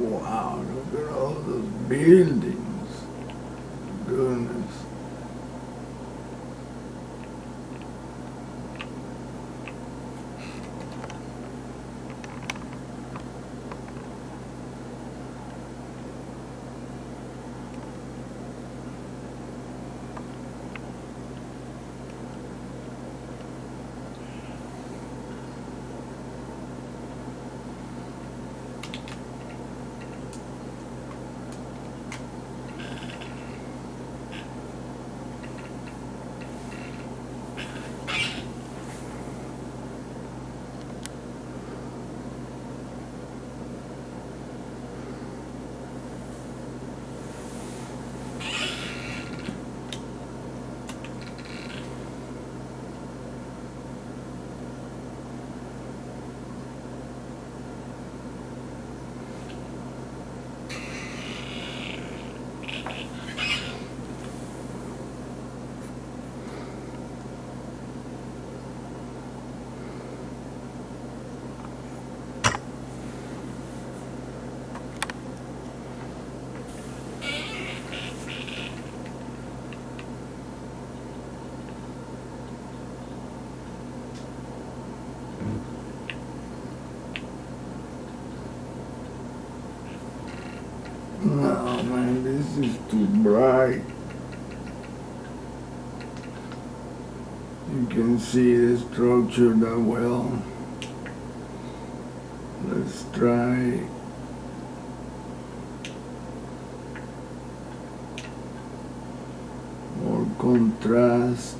Wow, look at all those buildings. Goodness. No, man, this is too bright. You can see the structure that well. Let's try more contrast.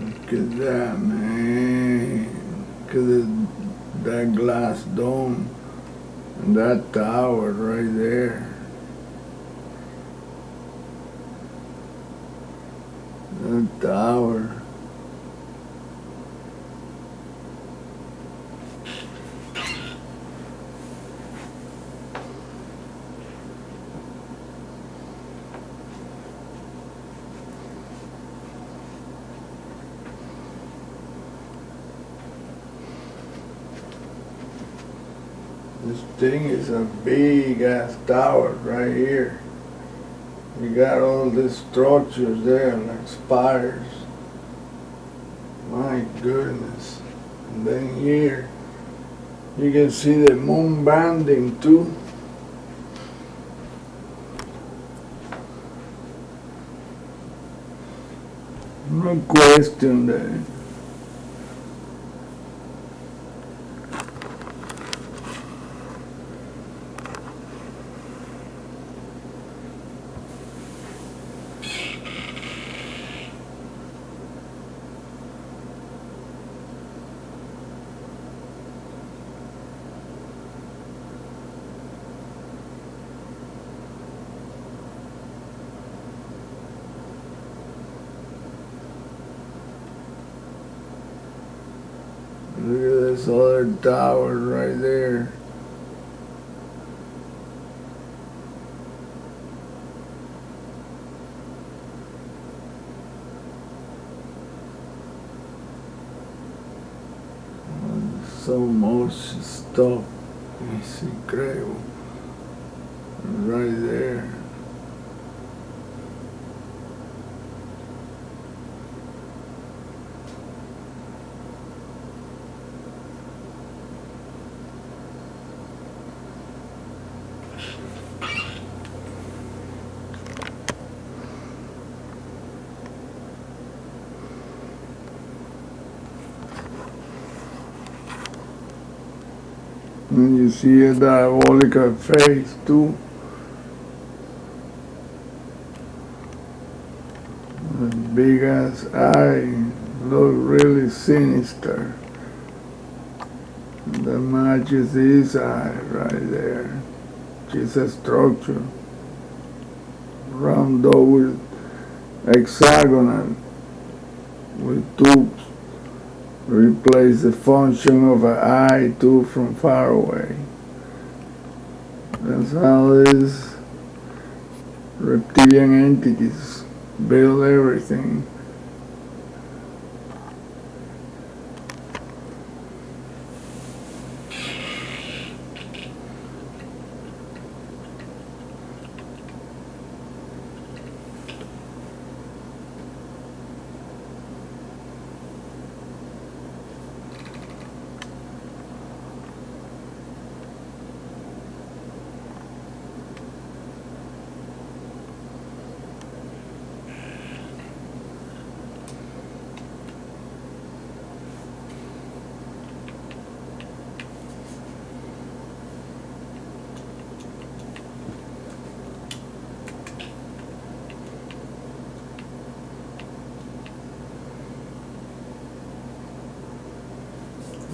Look at that, man. Look at that glass dome and that tower right there. That tower. This thing is a big ass tower right here. You got all these structures there like spires. My goodness. And then here you can see the moon banding too. No question there. Look at this other tower right there. So much stuff. It's incredible. Right there. And you see a diabolical face too. A big ass eye, look really sinister. That matches his eye right there. It's a structure. Round door with hexagonal with tubes. Replace the function of an eye too from far away. That's how these reptilian entities build everything.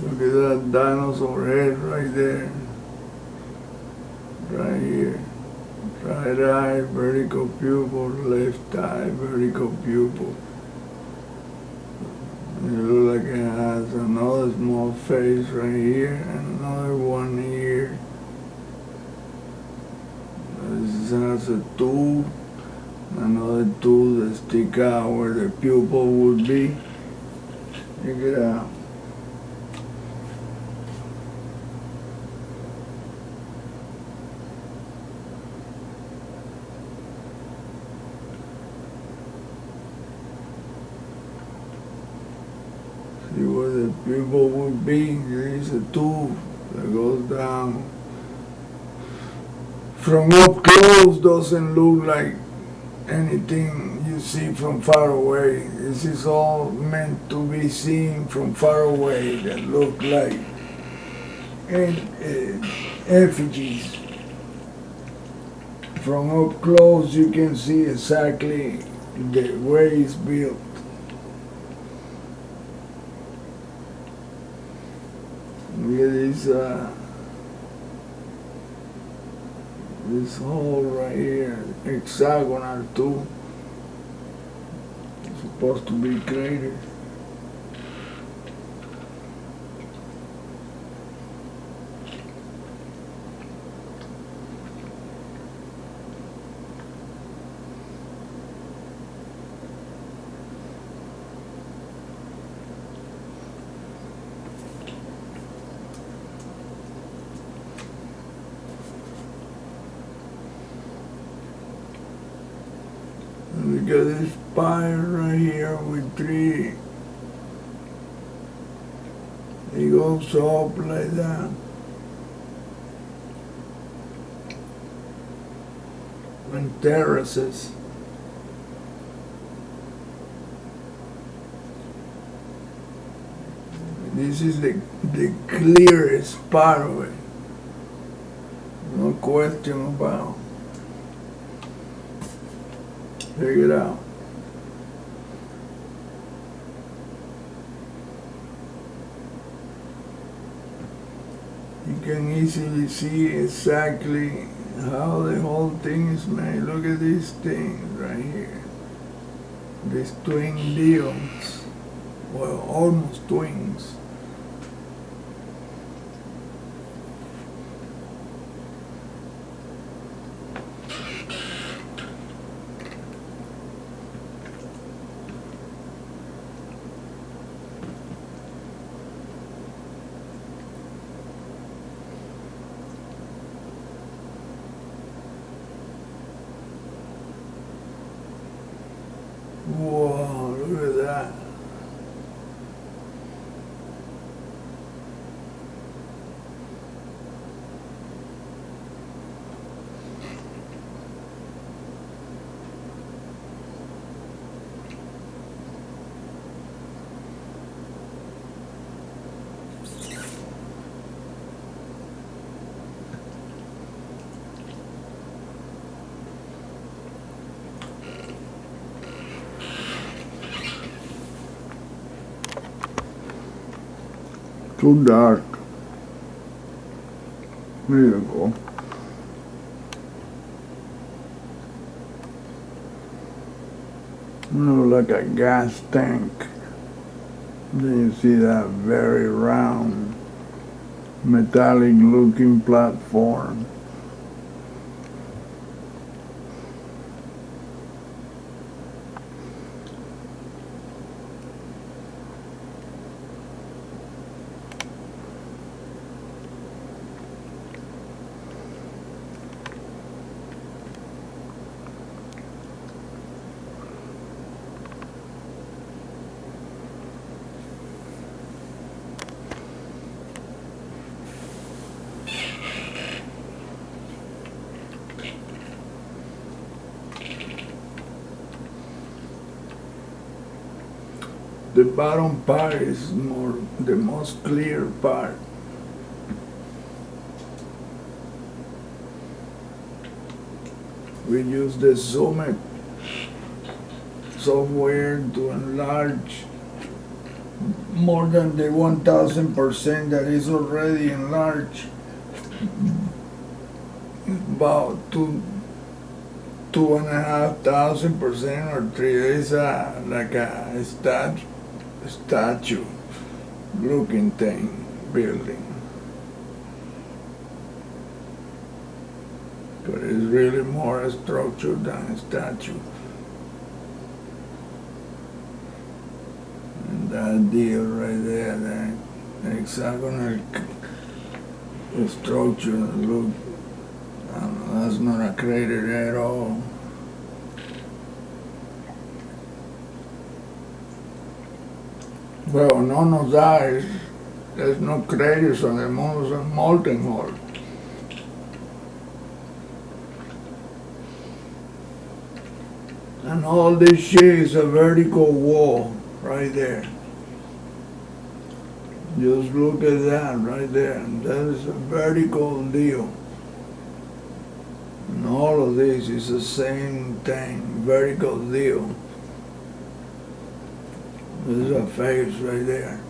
Look at that dinosaur head right there. Right here. Right eye, vertical pupil, left eye, vertical pupil. It looks like it has another small face right here and another one here. This has a tube, another tube that sticks out where the pupil would be. Check it out. See where the pupil would be. There is a tube that goes down. From up close doesn't look like anything you see from far away. This is all meant to be seen from far away that look like effigies. From up close you can see exactly the way it's built. Look at this hole right here, hexagonal too. It's supposed to be cratered. Look at this spire right here with three. It goes up like that. And terraces. This is the clearest part of it. No question about. Check it out. You can easily see exactly how the whole thing is made. Look at these things right here. These twin deals. Well, almost twins. too dark. There you go. Like a gas tank. Then you see that very round, metallic looking platform. The bottom part is the most clear part. We use the Zoom software to enlarge more than the 1000% that is already enlarged. About 2,500% or 3. It's like a statue looking thing, building. But it's really more a structure than a statue. And that deal right there, that hexagonal structure, look, that's not a crater at all. Well, none of that is, there's no craters on the moon, it's a molten hole. And all this shit is a vertical wall right there. Just look at that right there. That is a vertical deal. And all of this is the same thing, vertical deal. There's a face right there.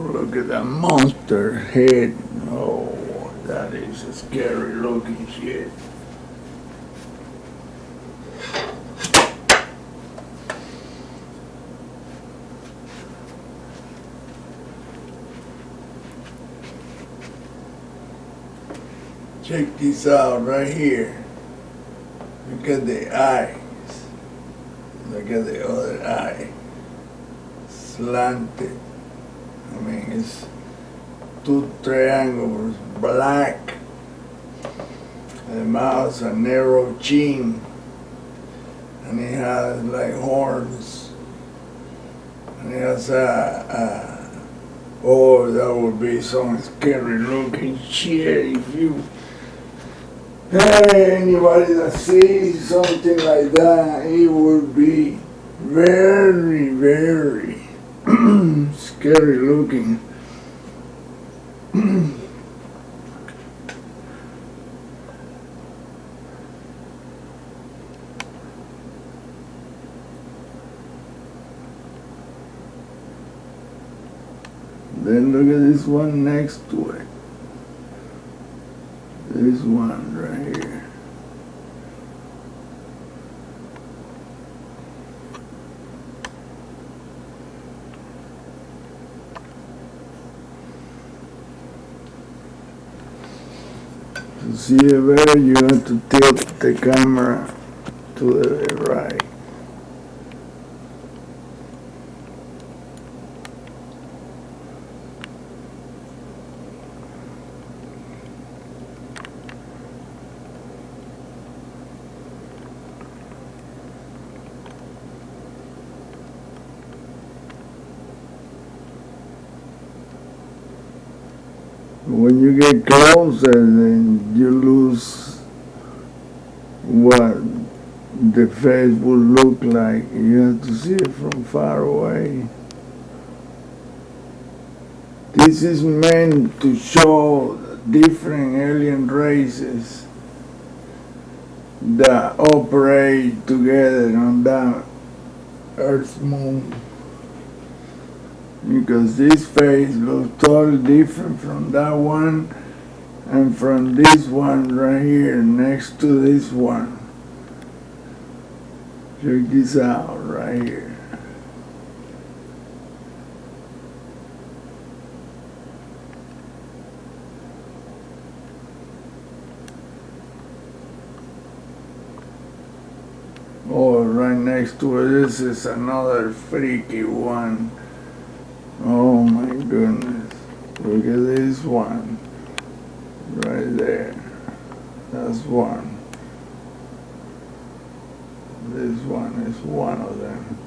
look at that monster head. Oh, that is a scary looking shit. Check this out right here. Look at the eyes. Look at the other eye. Slanted. I mean, it's two triangles, black. The mouth's a narrow chin. And it has like horns. And it has oh, that would be some scary looking shit if you... Hey, anybody that sees something like that, it would be very, very scary looking. Then look at this one next to it. This one right here. To see it better, you have to tilt the camera to the right. When you get closer, then you lose what the face will look like. You have to see it from far away. This is meant to show different alien races that operate together on that Earth's moon. Because this face looks totally different from that one and from this one right here next to this one. Check this out right here. Oh, right next to it, this is another freaky one. Oh my goodness, look at this one, right there, that's one. This one is one of them.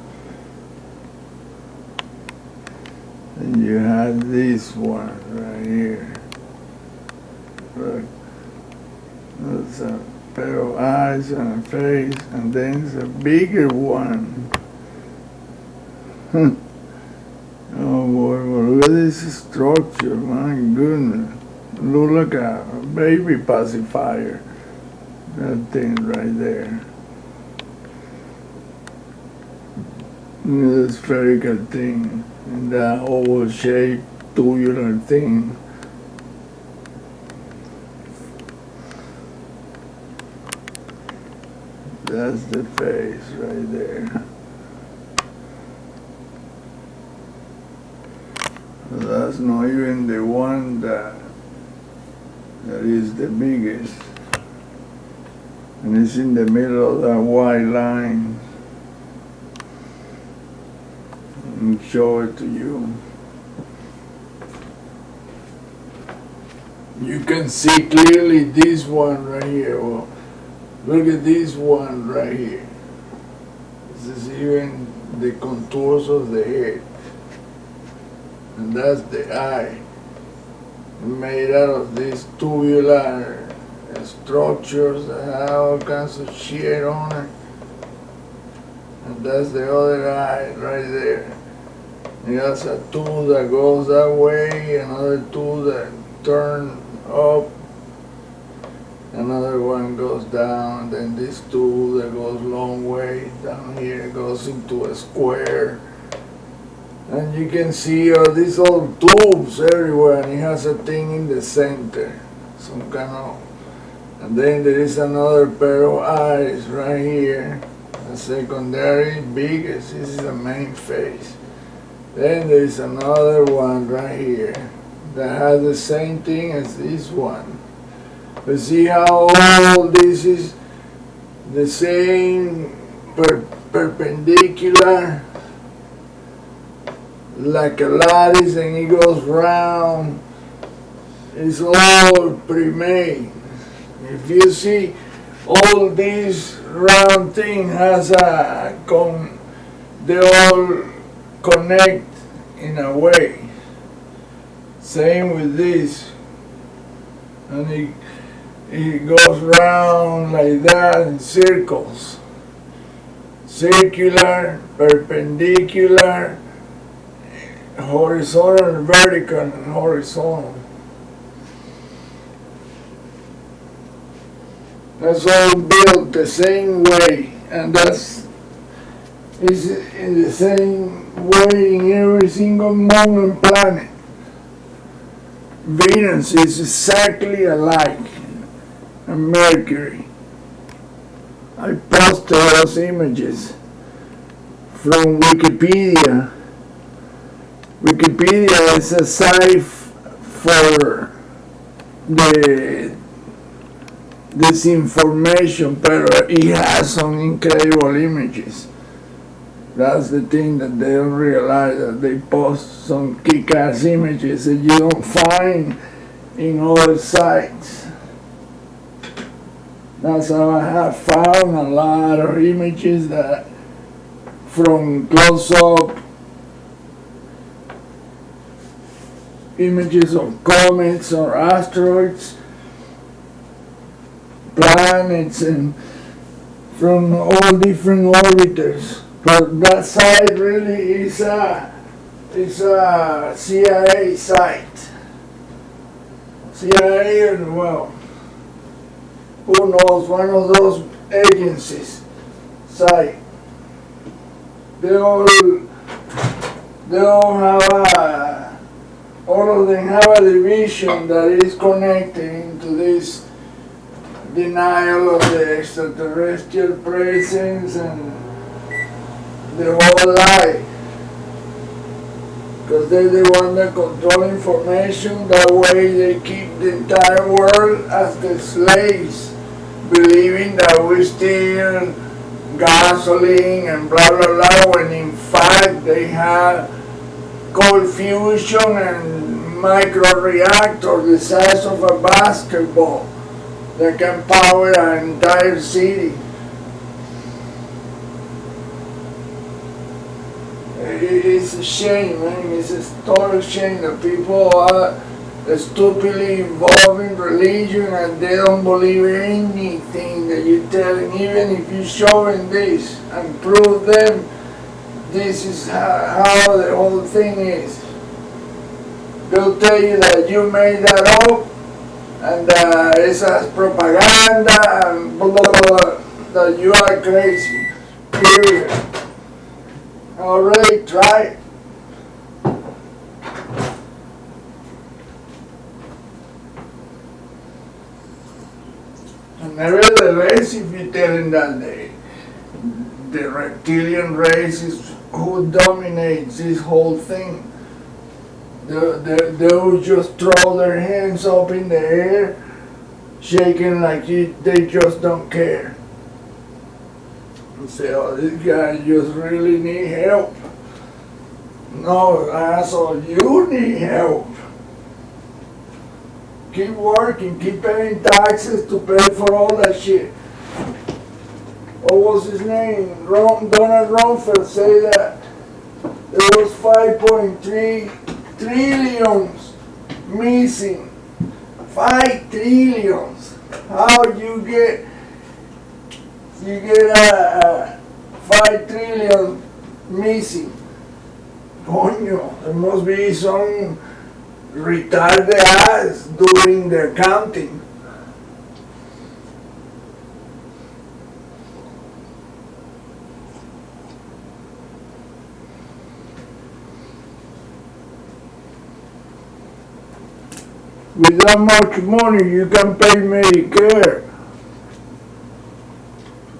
And you have this one right here. Look, that's a pair of eyes and a face, and then it's a bigger one. Oh boy, well, look at this structure, my goodness. Look like a baby pacifier. That thing right there. Look at the spherical thing. And that oval shaped tubular thing. That's the face right there. That's not even the one that is the biggest. And it's in the middle of that white line. Let me show it to you. You can see clearly this one right here. Well, look at this one right here. This is even the contours of the head. And that's the eye, made out of these tubular structures that have all kinds of shit on it. And that's the other eye right there. It has a tool that goes that way, another tool that turns up, another one goes down, then this tool that goes long way down here goes into a square. And you can see all these old tubes everywhere, and it has a thing in the center, some kind of. And then there is another pair of eyes right here. The secondary biggest. This is the main face. Then there is another one right here that has the same thing as this one. But see how all this is the same perpendicular, like a lattice, and it goes round. It's all pre-made. If you see, all this round thing has a they all connect in a way. Same with this, and it goes round like that in circles. Circular, perpendicular, horizontal, vertical, and horizontal. That's all built the same way, and is in the same way in every single moon and planet. Venus is exactly alike, and Mercury. I posted those images from Wikipedia. Wikipedia is a site for this information, but it has some incredible images. That's the thing that they don't realize, that they post some kick-ass images that you don't find in other sites. That's how I have found a lot of images that from close-up images of comets or asteroids, planets, and from all different orbiters. But that site really is a CIA site. CIA, and well, who knows, one of those agencies site. They all have all of them have a division that is connected into this denial of the extraterrestrial presence and the whole lie. Because they're the one that control information. That way they keep the entire world as the slaves, believing that we steal gasoline and blah blah blah, when in fact they have cold fusion and micro reactor the size of a basketball that can power an entire city. It's a shame, man. It's a total shame that people are stupidly involved in religion and they don't believe anything that you tell them. Even if you show them this and prove them this is how the whole thing is, they'll tell you that you made that up and it's a propaganda and blah blah blah, that you are crazy, period. Already tried. And nevertheless, if you tell them that the reptilian race is who dominates this whole thing, they will just throw their hands up in the air, shaking like they just don't care. And say, oh, this guy just really need help. No, asshole, you need help. Keep working, keep paying taxes to pay for all that shit. What was his name? Donald Rumsfeld said that there was 5.3 trillions missing. 5 trillions. How you get 5 trillion missing? Coño, there must be some retarded ass doing the counting. With that much money, you can pay Medicare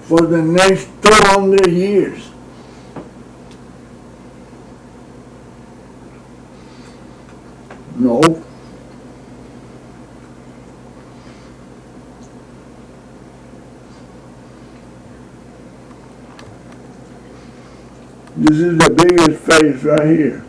for the next 200 years. No. This is the biggest face right here.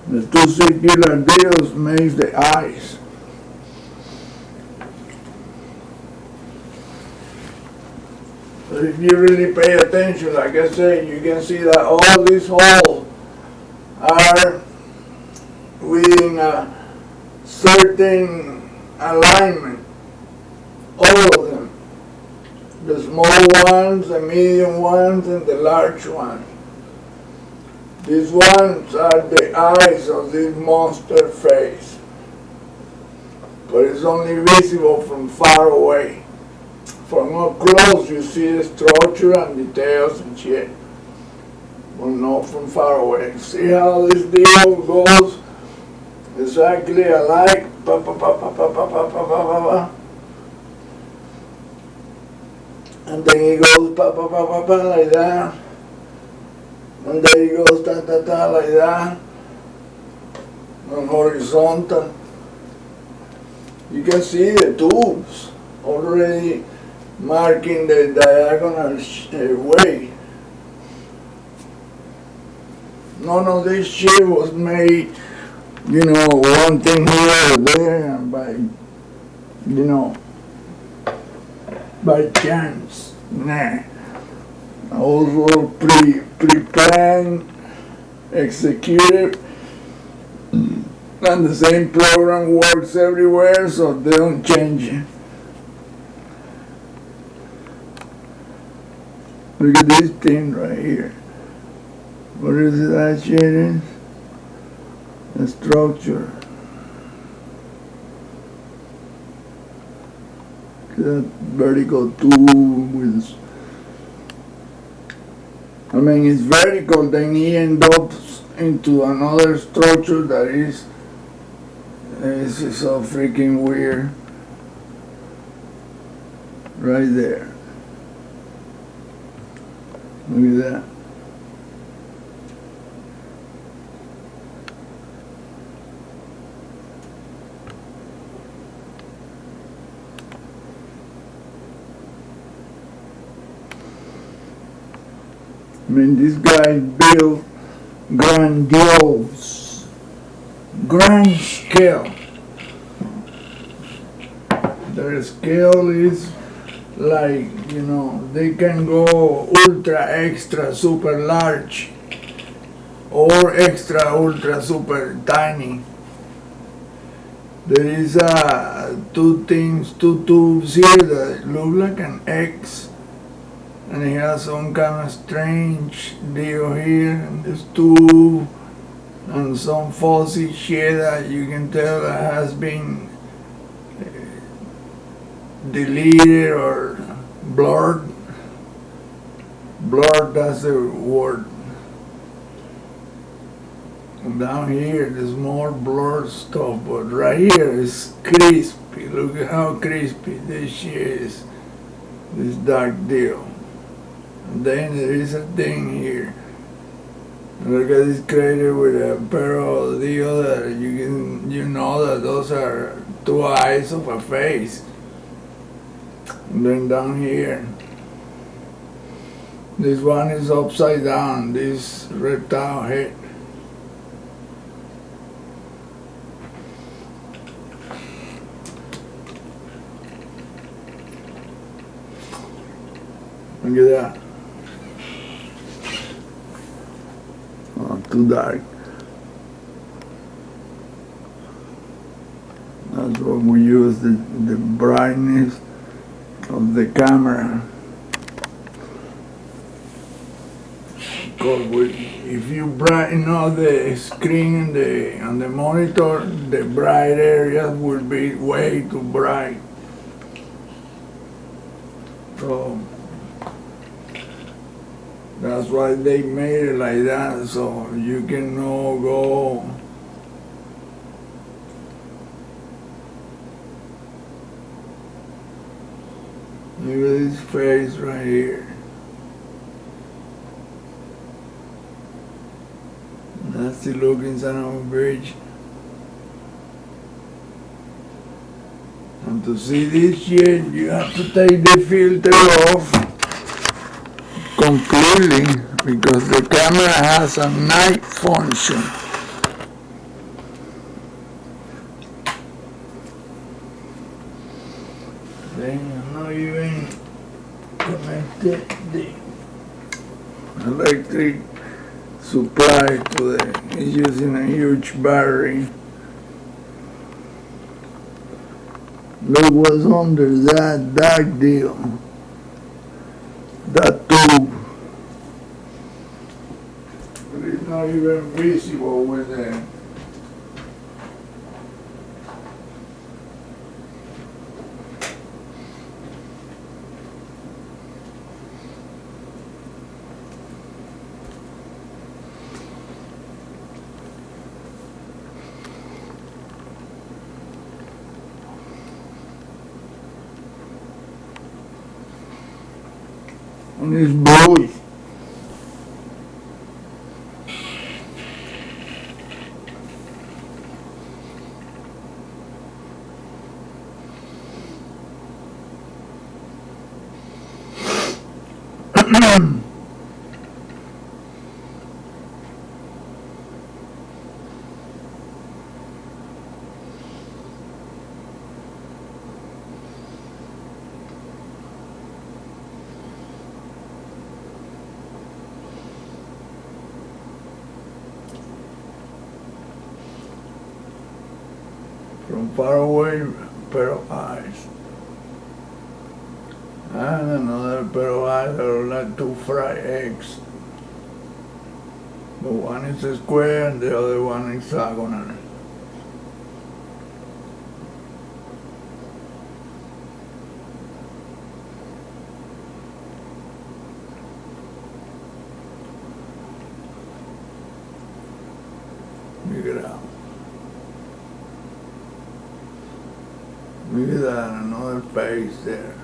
The two circular deals makes the eyes. But if you really pay attention, like I said, you can see that all these holes are within a certain alignment. All of them. The small ones, the medium ones, and the large ones. These ones are the eyes of this monster face. But it's only visible from far away. From up close you see the structure and details and shit. Well, not from far away. See how this deal goes exactly alike? Pa, pa, pa, pa, pa, pa, pa, pa, pa, pa. And then he goes pa, pa, pa, pa, pa, like that. And there he goes ta, ta, ta, like that. And horizontal. You can see the tubes already marking the diagonal way. None of this shit was made, you know, one thing here or there by, you know, by chance. Nah. Also pre-planned, executed, and the same program works everywhere, so they don't change it. Look at this thing right here. What is it that shit is? The structure. That vertical tube with, I mean, it's vertical, then he ends up into another structure that is so freaking weird. Right there. Look at that. I mean, this guy built grandiose, grand scale. Their scale is like, you know, they can go ultra, extra, super large, or extra, ultra, super tiny. There is two tubes here that look like an X, and it has some kind of strange deal here, and this tube, and some fuzzy shit that you can tell that has been deleted or blurred. Blurred, that's the word. And down here there's more blurred stuff, but right here is crispy. Look at how crispy this shit is, this dark deal. And then there is a thing here. Look at this crater with a pair of deal that you know that those are two eyes of a face. And then down here, this one is upside down, this reptile head. Look at that. Oh, too dark. That's what we use, the brightness of the camera. Because if you brighten up the screen on the monitor, the bright areas will be way too bright. So That's why they made it like that, so you can all go. Look at his face right here. Nasty looking son of a bitch. And to see this shit, you have to take the filter off completely because the camera has a night function. Then I'm not even connected the electric supply to it's using a huge battery. Look what's under that dark deal. That tube. But it's not even visible with the and it's blue. From far away, pair of eyes. And another pair of eyes that are like two fried eggs. But one is a square and the other one is hexagonal. Look it out. Look at that, another face there.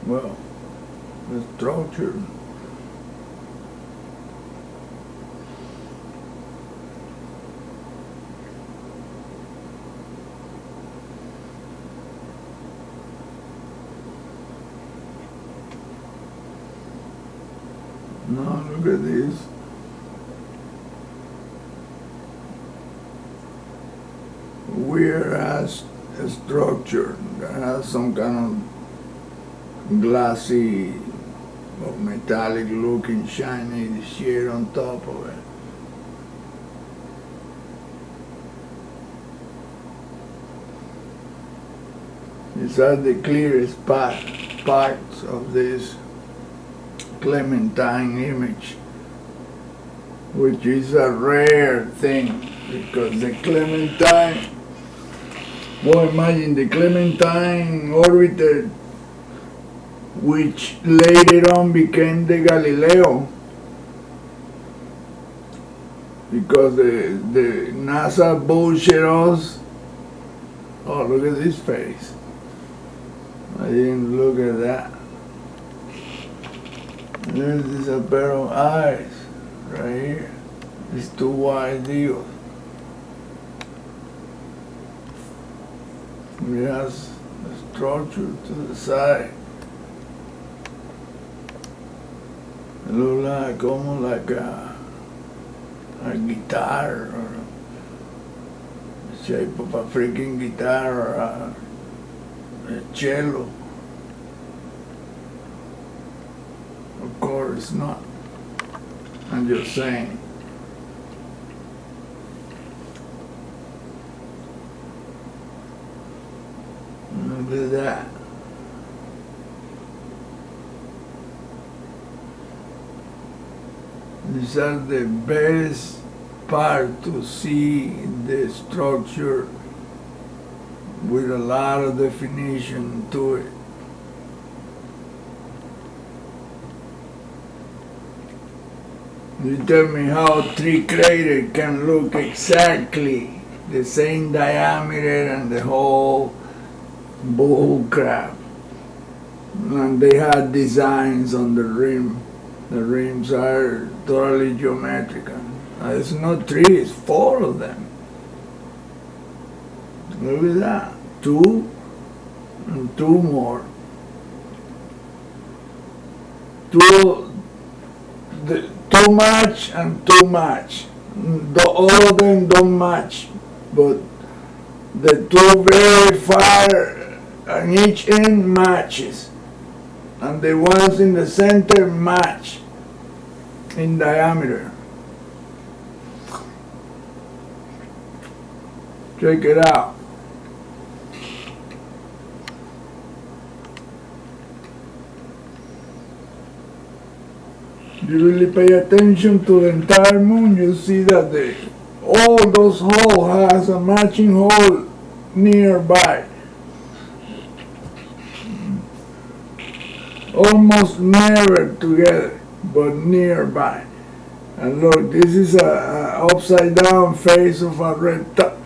Well, the structure. Now look at this. Weird ass structure that has some kind of glassy or metallic looking shiny shit on top of it. These are the clearest parts of this Clementine image, which is a rare thing because the Clementine, well, imagine the Clementine orbiter, which later on became the Galileo, because the NASA bullshit us. Oh, look at this face. I didn't look at that. There's a pair of eyes right here. These two wide deals. It has a structure to the side. It looks like almost like a guitar, or the shape of a freaking guitar, or a cello. Of course not. I'm just saying. Look at that. These are the best part to see the structure with a lot of definition to it. You tell me how 3 craters can look exactly the same diameter and the whole bull crap. And they had designs on the rim. The rims are totally geometrical. It's not 3, it's 4 of them. Look at that. 2 and 2 more. Too much and too much. All of them don't match, but the 2 very far on each end matches, and the ones in the center match in diameter. Check it out. You really pay attention to the entire moon, you see that all those holes has a matching hole nearby. Almost never together, but nearby. And look, this is a upside down face of a reptile.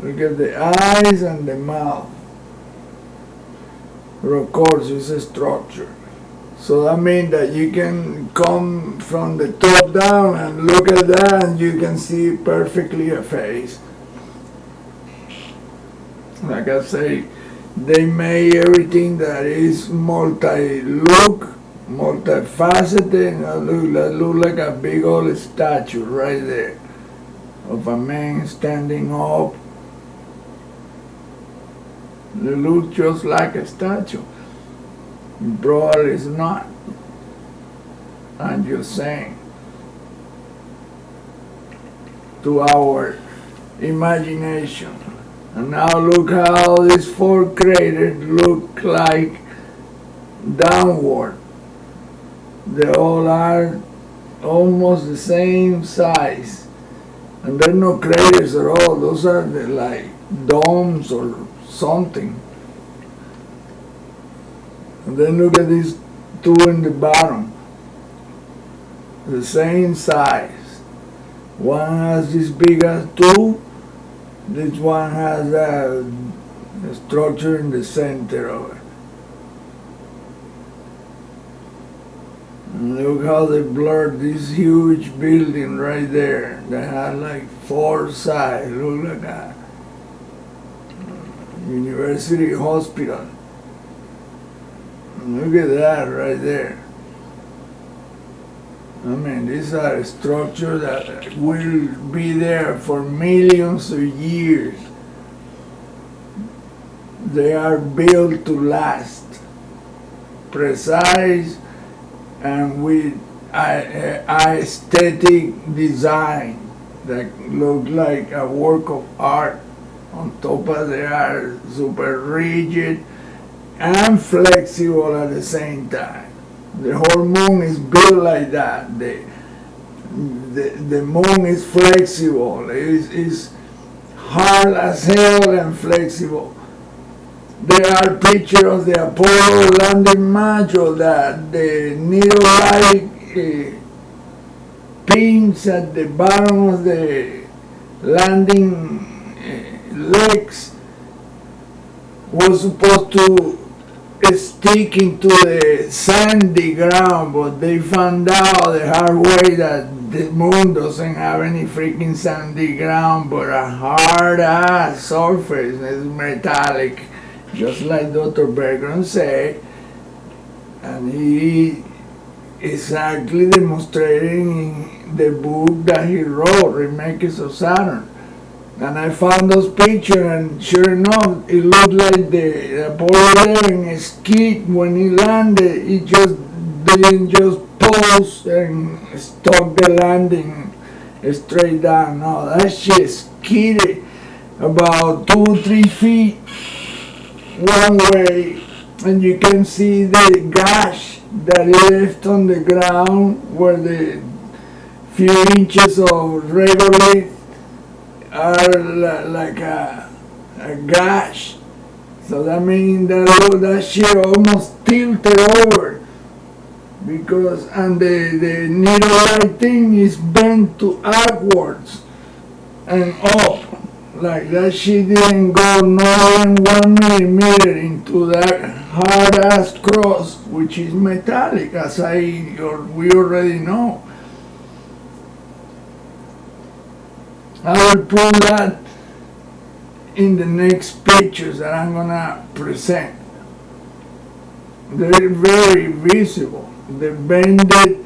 Look at the eyes and the mouth. But of course, it's a structure. So that means that you can come from the top down and look at that and you can see perfectly a face. Like I say, they made everything that is multi-look, multifaceted, and look like a big old statue right there of a man standing up. They look just like a statue. Broad is not. I'm just saying. To our imagination. And now look how these 4 craters look like downward. They all are almost the same size. And they're no craters at all. Those are like domes or something. And then look at these 2 in the bottom. The same size. One has this big as 2. This one has a structure in the center of it. And look how they blurred this huge building right there that had like 4 sides. Look like a university hospital. Look at that right there. I mean, these are structures that will be there for millions of years. They are built to last. Precise and with aesthetic design that look like a work of art. On top of they are super rigid and flexible at the same time. The whole moon is built like that. The moon is flexible. It's hard as hell and flexible. There are pictures of the Apollo landing module that the needle-like pins at the bottom of the landing legs was supposed to stick into the sandy ground, but they found out the hard way that the moon doesn't have any freaking sandy ground, but a hard ass surface. It's metallic, just like Dr. Bergeron said, and he exactly demonstrating in the book that he wrote, Remakes of Saturn. And I found those pictures, and sure enough, it looked like the Apollo 11 skid when he landed. He just didn't just pose and stop the landing straight down. No, that shit skidded about 2-3 feet one way, and you can see the gash that he left on the ground where the few inches of regolith are like a gash. So that means that shit almost tilted over, because and the needle light thing is bent to upwards and up. Like that shit didn't go not even 1 millimeter into that hard ass cross, which is metallic, as we already know. I will put that in the next pictures that I'm gonna present. They're very visible. The bended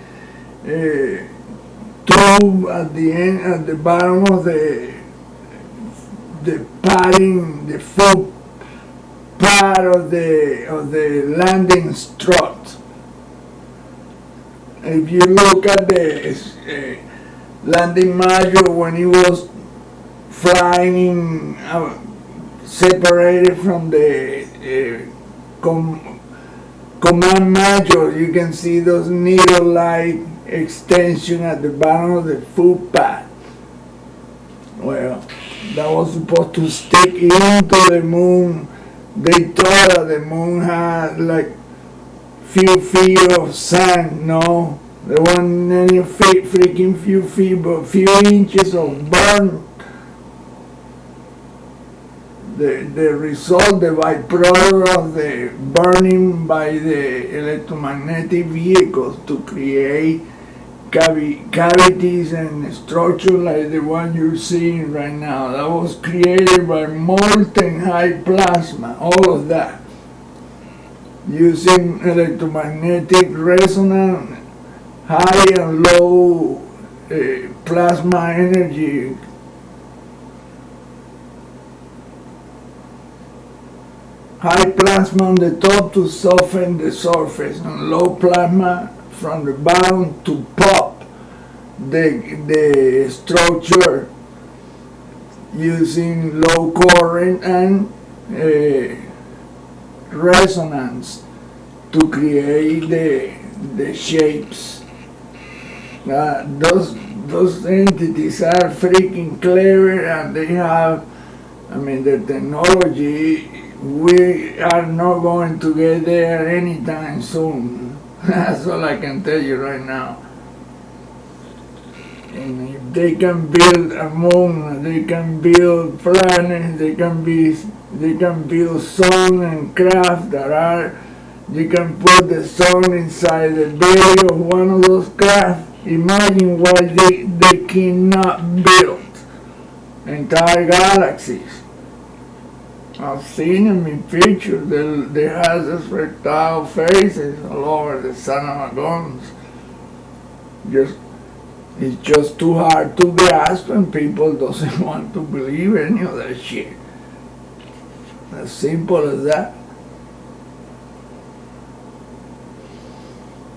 tube at the end, at the bottom of the padding, the foot part of the landing strut. If you look at the landing module when it was flying separated from the command module, you can see those needle-like extension at the bottom of the foot pad. Well, that was supposed to stick into the moon. They thought that the moon had like few feet of sand. No, there wasn't any freaking few feet, but few inches of burn. The result, the byproduct of the burning by the electromagnetic vehicles to create cavities and structures like the one you're seeing right now. That was created by molten high plasma, all of that, using electromagnetic resonance, high and low plasma energy. High plasma on the top to soften the surface, and low plasma from the bottom to pop the structure using low current and resonance to create the shapes. Those entities are freaking clever, and they have, I mean, the technology. We are not going to get there anytime soon. That's all I can tell you right now. And if they can build a moon, they can build planets, they can build sun and craft that are, you can put the sun inside the belly of one of those craft. Imagine what they cannot build entire galaxies. I've seen them in pictures. They have these reptile faces all over the son of a guns. It's just too hard to grasp, and people doesn't want to believe any of that shit. As simple as that.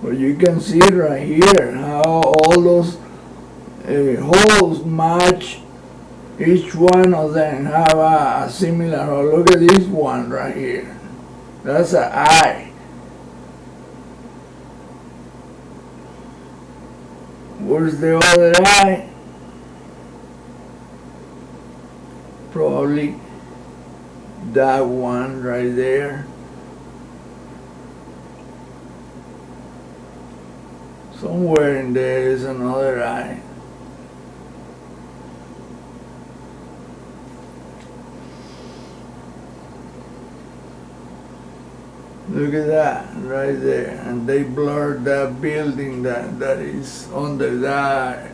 But you can see right here how all those holes match. Each one of them have a similar, oh, look at this one right here. That's an eye. Where's the other eye? Probably that one right there. Somewhere in there is another eye. Look at that right there, and they blurred that building that is under that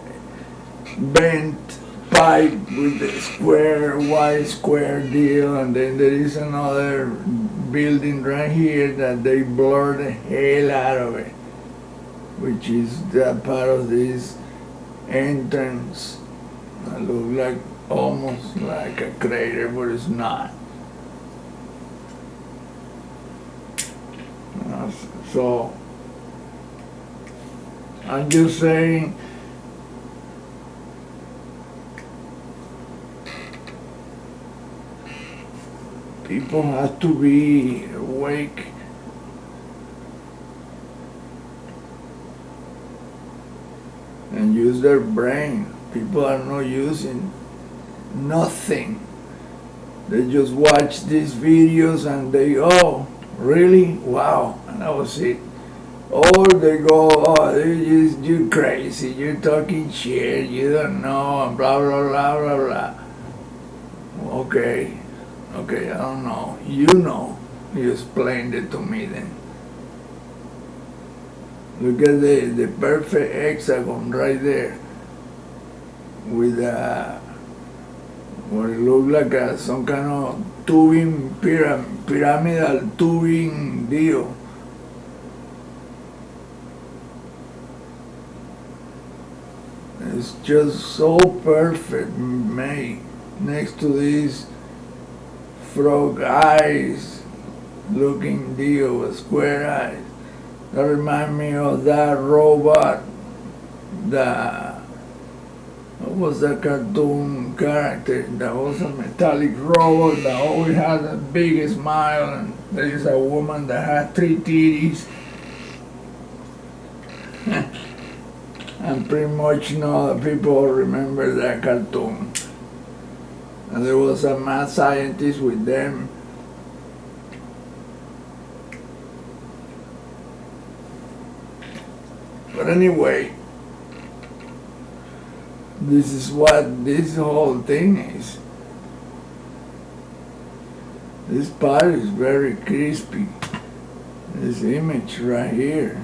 bent pipe with the square, white square deal, and then there is another building right here that they blurred the hell out of it, which is that part of this entrance that looks like almost like a crater, but it's not. So I'm just saying, people have to be awake and use their brain. People are not using nothing. They just watch these videos and they, oh, really? Wow. And that was it. Or they go, oh, you're crazy, you're talking shit, you don't know, and blah, blah, blah, blah, blah. Okay, I don't know. You know. You explained it to me then. Look at the perfect hexagon right there with what it looks like some kind of tubing, pyramidal tubing deal. It's just so perfect made next to these frog eyes looking deal with square eyes. That reminds me of that robot, what was that cartoon character that was a metallic robot that always had a big smile, and there is a woman that had 3 titties. And pretty much people remember that cartoon. And there was a mad scientist with them. But anyway, this is what this whole thing is. This part is very crispy. This image right here.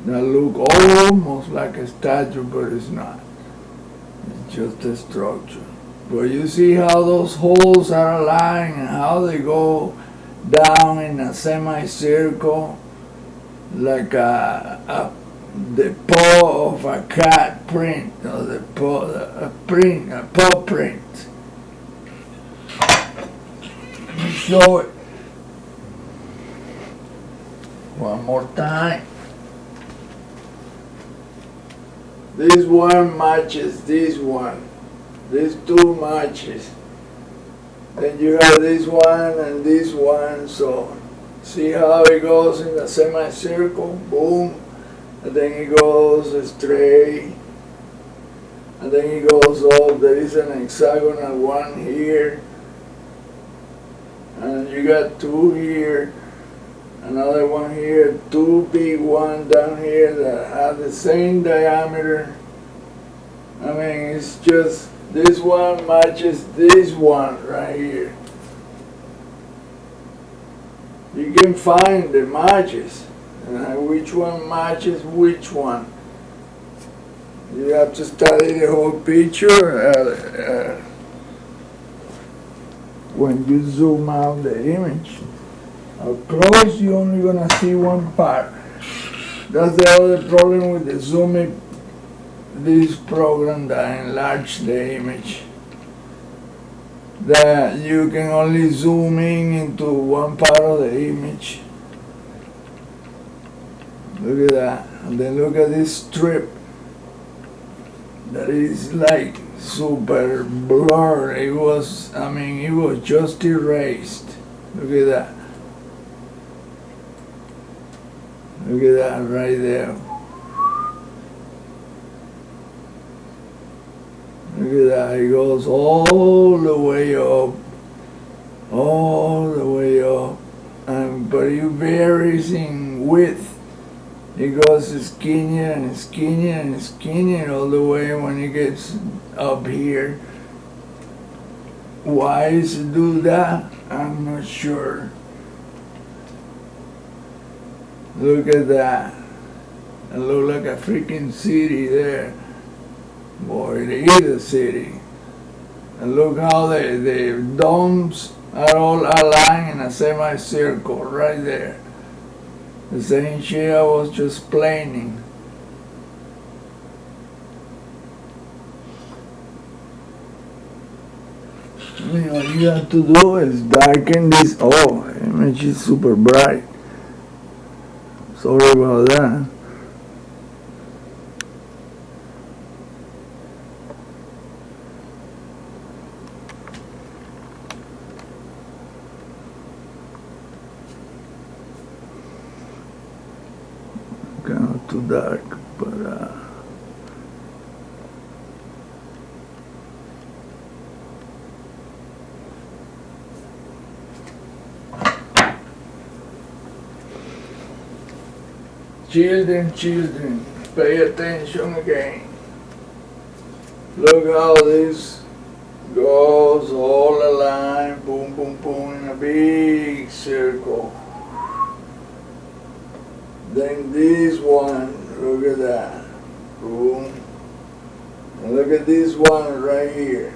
That look almost like a statue, but it's not. It's just a structure. But you see how those holes are aligned and how they go down in a semicircle, like the paw of a cat print, or a paw print. Let me show it one more time. This one matches this one. These 2 matches. Then you have this one and this one. So see how it goes in the semicircle? Boom. And then it goes straight. And then it goes up. There is an hexagonal one here. And you got 2 here. Another one here, 2 big ones down here that have the same diameter. I mean, it's just, this one matches this one right here. You can find the matches, which one matches which one. You have to study the whole picture when you zoom out the image. Up close, you're only gonna see one part. That's the other problem with the zooming, this program that enlarge the image. That you can only zoom in into one part of the image. Look at that. And then look at this strip that is like super blurred. It was just erased. Look at that. Look at that right there. Look at that. It goes all the way up. All the way up. But it varies in width. It goes skinnier and skinnier and skinnier all the way when it gets up here. Why does it do that? I'm not sure. Look at that. It looks like a freaking city there. Boy, it is a city. And look how the domes are all aligned in a semicircle right there. The same shit I was just explaining. All you have to do is darken this. Oh, the image is super bright. Sorry about that. Kind of too dark. But children, pay attention again. Look how this goes all aligned, boom, boom, boom, in a big circle. Then this one, look at that, boom. And look at this one right here.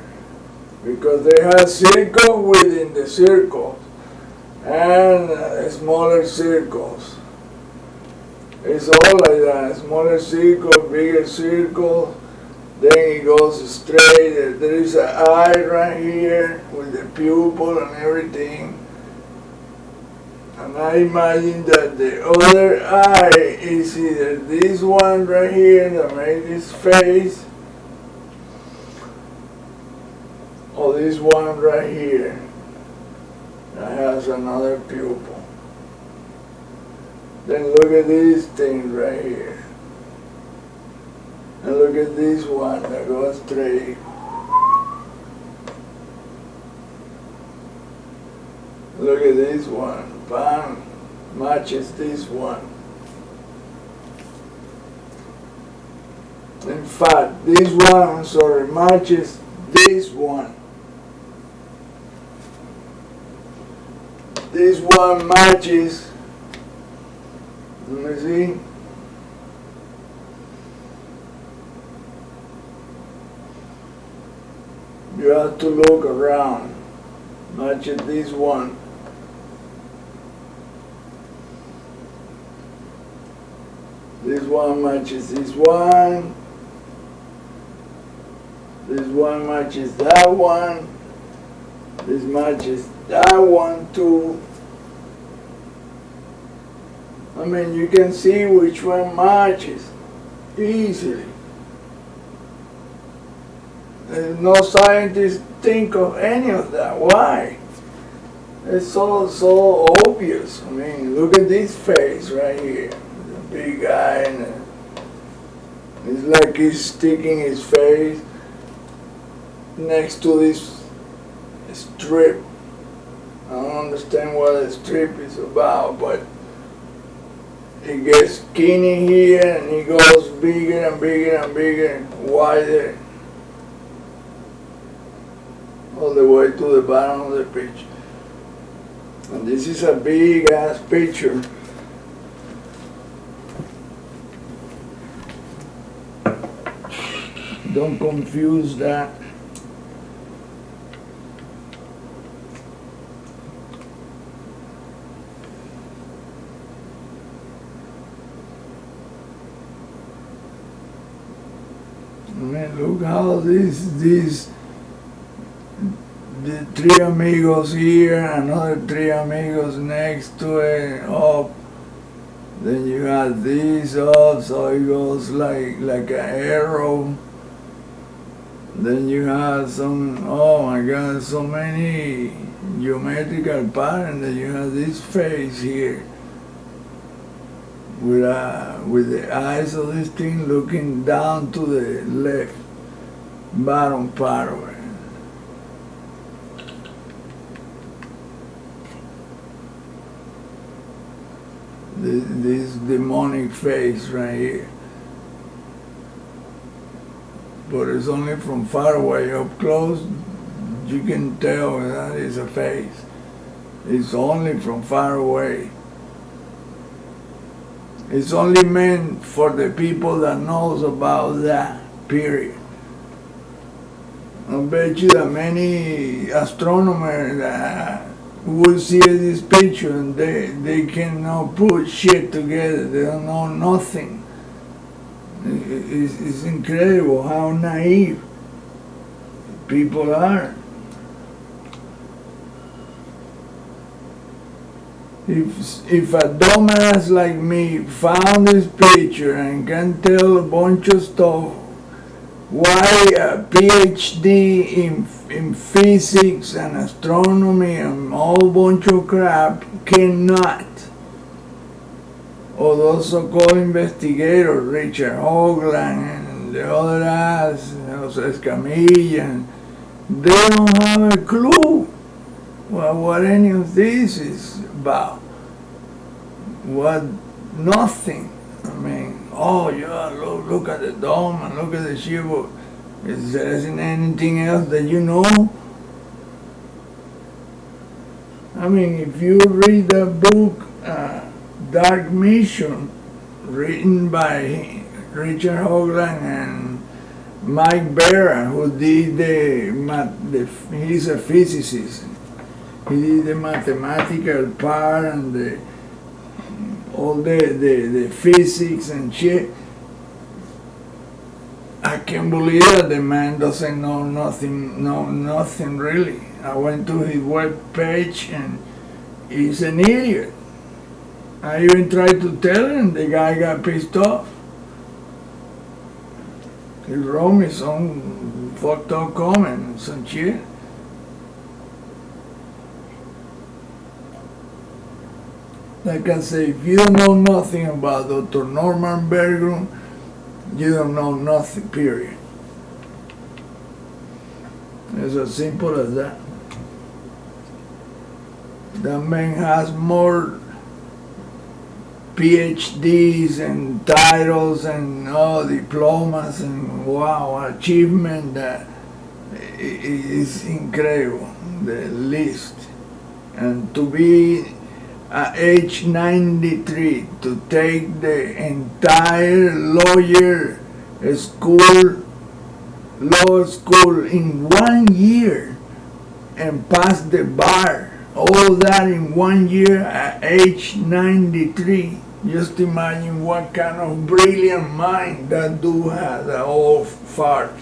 Because they have circle within the circles and smaller circles. It's all like that, smaller circle, bigger circle, then it goes straight. There is an eye right here with the pupil and everything. And I imagine that the other eye is either this one right here that makes this face, or this one right here that has another pupil. Then look at this thing right here. And look at this one that goes straight. Look at this one. Bam! Matches this one. In fact, this one, matches this one. This one matches. Let me see. You have to look around. Match this one. This one matches this one. This one matches that one. This matches that one too. I mean, you can see which one matches easily. No scientists think of any of that. Why? It's so obvious. I mean, look at this face right here. The big eye, and it's like he's sticking his face next to this strip. I don't understand what the strip is about, but it gets skinny here and it goes bigger and bigger and bigger and wider all the way to the bottom of the picture. And this is a big ass picture. Don't confuse that. I mean, look how the three amigos here, another three amigos next to it, up. Then you have this up, so it goes like an arrow. Then you have some, oh my God, so many geometrical patterns. That you have this face here with the eyes of this thing looking down to the left bottom part of it. This demonic face right here. But it's only from far away. Up close, you can tell that is a face. It's only from far away. It's only meant for the people that knows about that, period. I bet you that many astronomers will see this picture and they cannot put shit together. They don't know nothing. It's incredible how naive people are. If a dumbass like me found this picture and can tell a bunch of stuff, why a PhD in physics and astronomy and all bunch of crap cannot? or those so-called investigators, Richard Hoagland and the other ass, Escamilla, they don't have a clue what any of this is about. What, nothing. I mean, oh yeah, look at the dome and look at the ship. Is there isn't anything else that you know? I mean, if you read the book Dark Mission, written by Richard Hoagland and Mike Barra, who did he's a physicist. He did the mathematical part and all the physics and shit. I can't believe that the man doesn't know nothing really. I went to his web page and he's an idiot. I even tried to tell him, the guy got pissed off. He wrote me some fucked up comment and some shit. Like I say, if you don't know nothing about Dr. Norman Berggruen, you don't know nothing, period. It's as simple as that. That man has more PhDs and titles and diplomas and wow, achievement that is incredible, the list. And to be at age 93, to take the entire law school in 1 year and pass the bar, all that in 1 year at age 93. Just imagine what kind of brilliant mind that dude has, that old fart.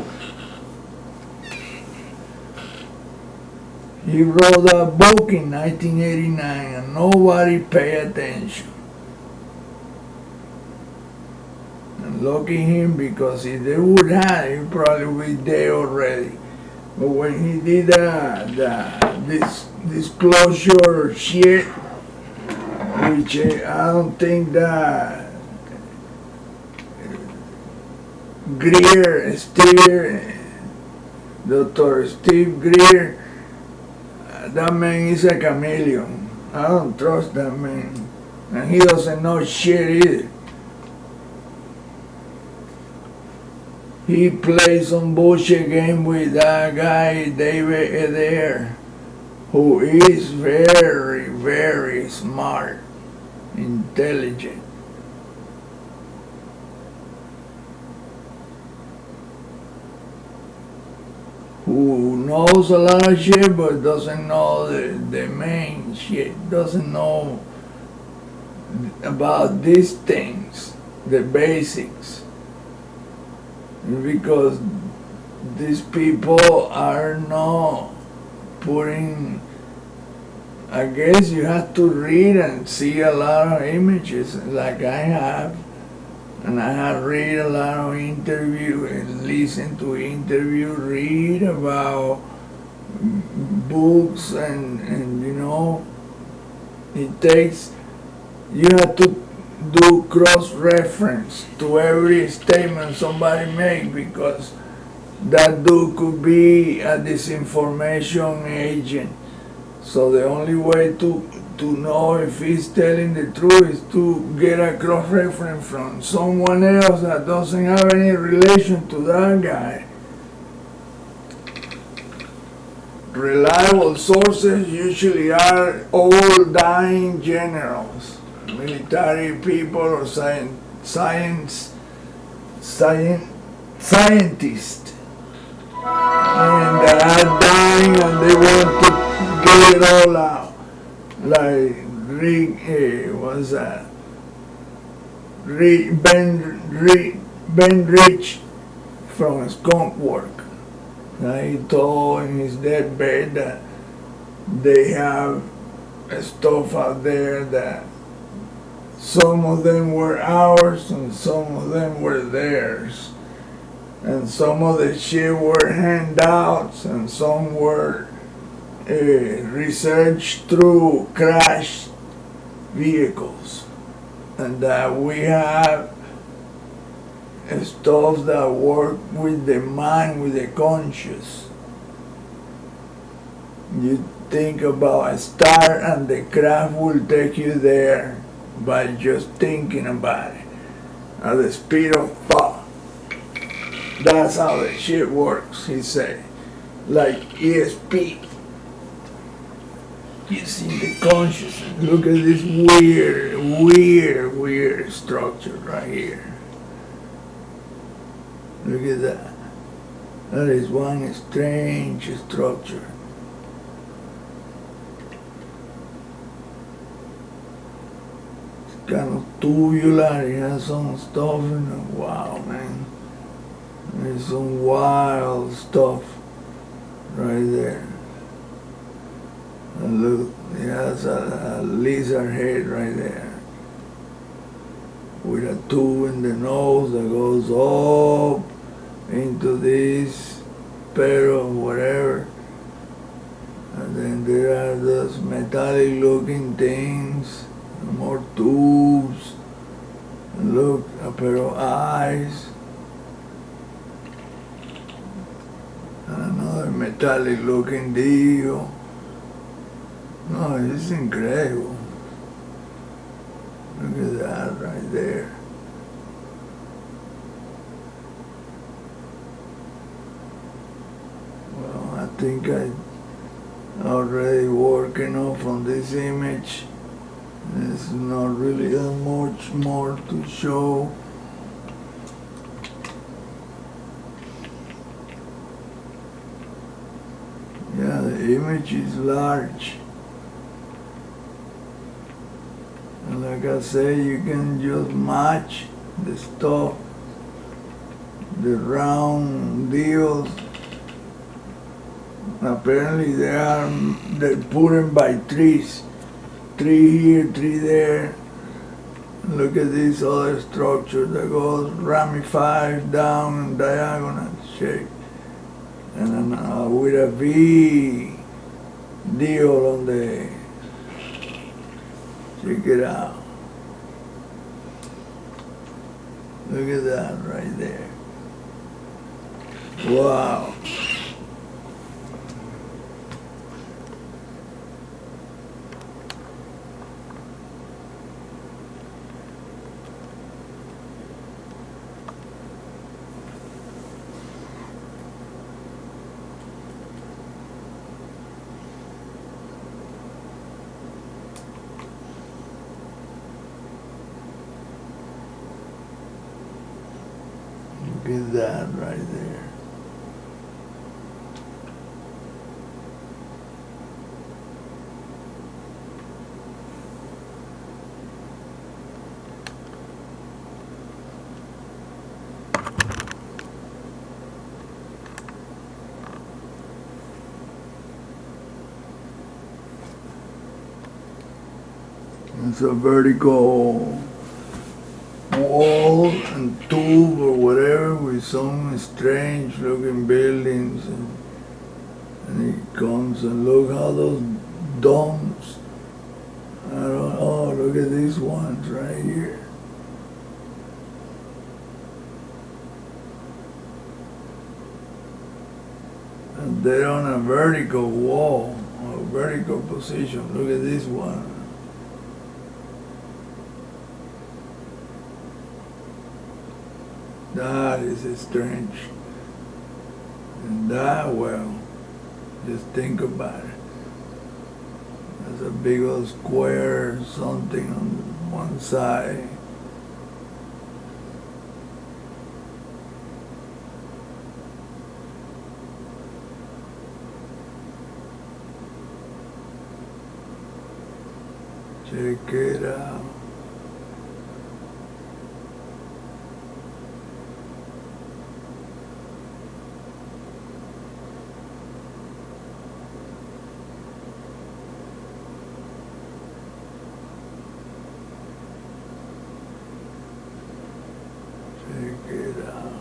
He wrote a book in 1989 and nobody paid attention. And lucky him, because if they would have, he probably would be dead already. But when he did this disclosure shit, which I don't think that Dr. Steve Greer, that man is a chameleon. I don't trust that man. And he doesn't know shit either. He plays some bullshit game with that guy, David Adair, who is very, very smart, intelligent. Who knows a lot of shit but doesn't know the main shit, doesn't know about these things, the basics. Because these people are not putting, I guess you have to read and see a lot of images like I have. And I have read a lot of interviews and listen to interviews, read about books and you know, it takes, you have to do cross-reference to every statement somebody makes, because that dude could be a disinformation agent. So the only way to know if he's telling the truth is to get a cross-reference from someone else that doesn't have any relation to that guy. Reliable sources usually are old dying generals, military people, or scientists, and that are dying and they want to get it all out. Like Ben Rich from Skunk Work. He told in his deathbed that they have stuff out there that some of them were ours and some of them were theirs. And some of the shit were handouts and some were researched through crashed vehicles. and that we have stuff that work with the mind, with the conscious. You think about a star and the craft will take you there by just thinking about it at the speed of thought. That's how the shit works, he said. Like ESP. Using the consciousness. Look at this weird structure right here. Look at that. That is one strange structure. It's kind of tubular. It has some stuff in it. Wow, man. There's some wild stuff right there. And look, it has a lizard head right there with a tube in the nose that goes up into this pair of whatever. And then there are those metallic looking things, more tubes. And look, a pair of eyes. And another metallic looking deal. No, it's incredible. Look at that right there. Well, I think I'm already working off on this image. There's not really that much more to show. Yeah, the image is large. And like I say, you can just match the stuff, the round deals. Apparently they're put in by trees. 3 here, 3 there. Look at this other structure that goes ramified down in diagonal shape. And then with a V deal on the, check it out. Look at that right there. Wow. Look at that right there. It's a vertical wall and tube or whatever with some strange looking buildings, and it comes and look how those domes, oh, look at these ones right here. And they're on a vertical wall, a vertical position. Look at this one. That is strange. And that, well, just think about it. There's a big old square something on one side. Check it out. Check it out.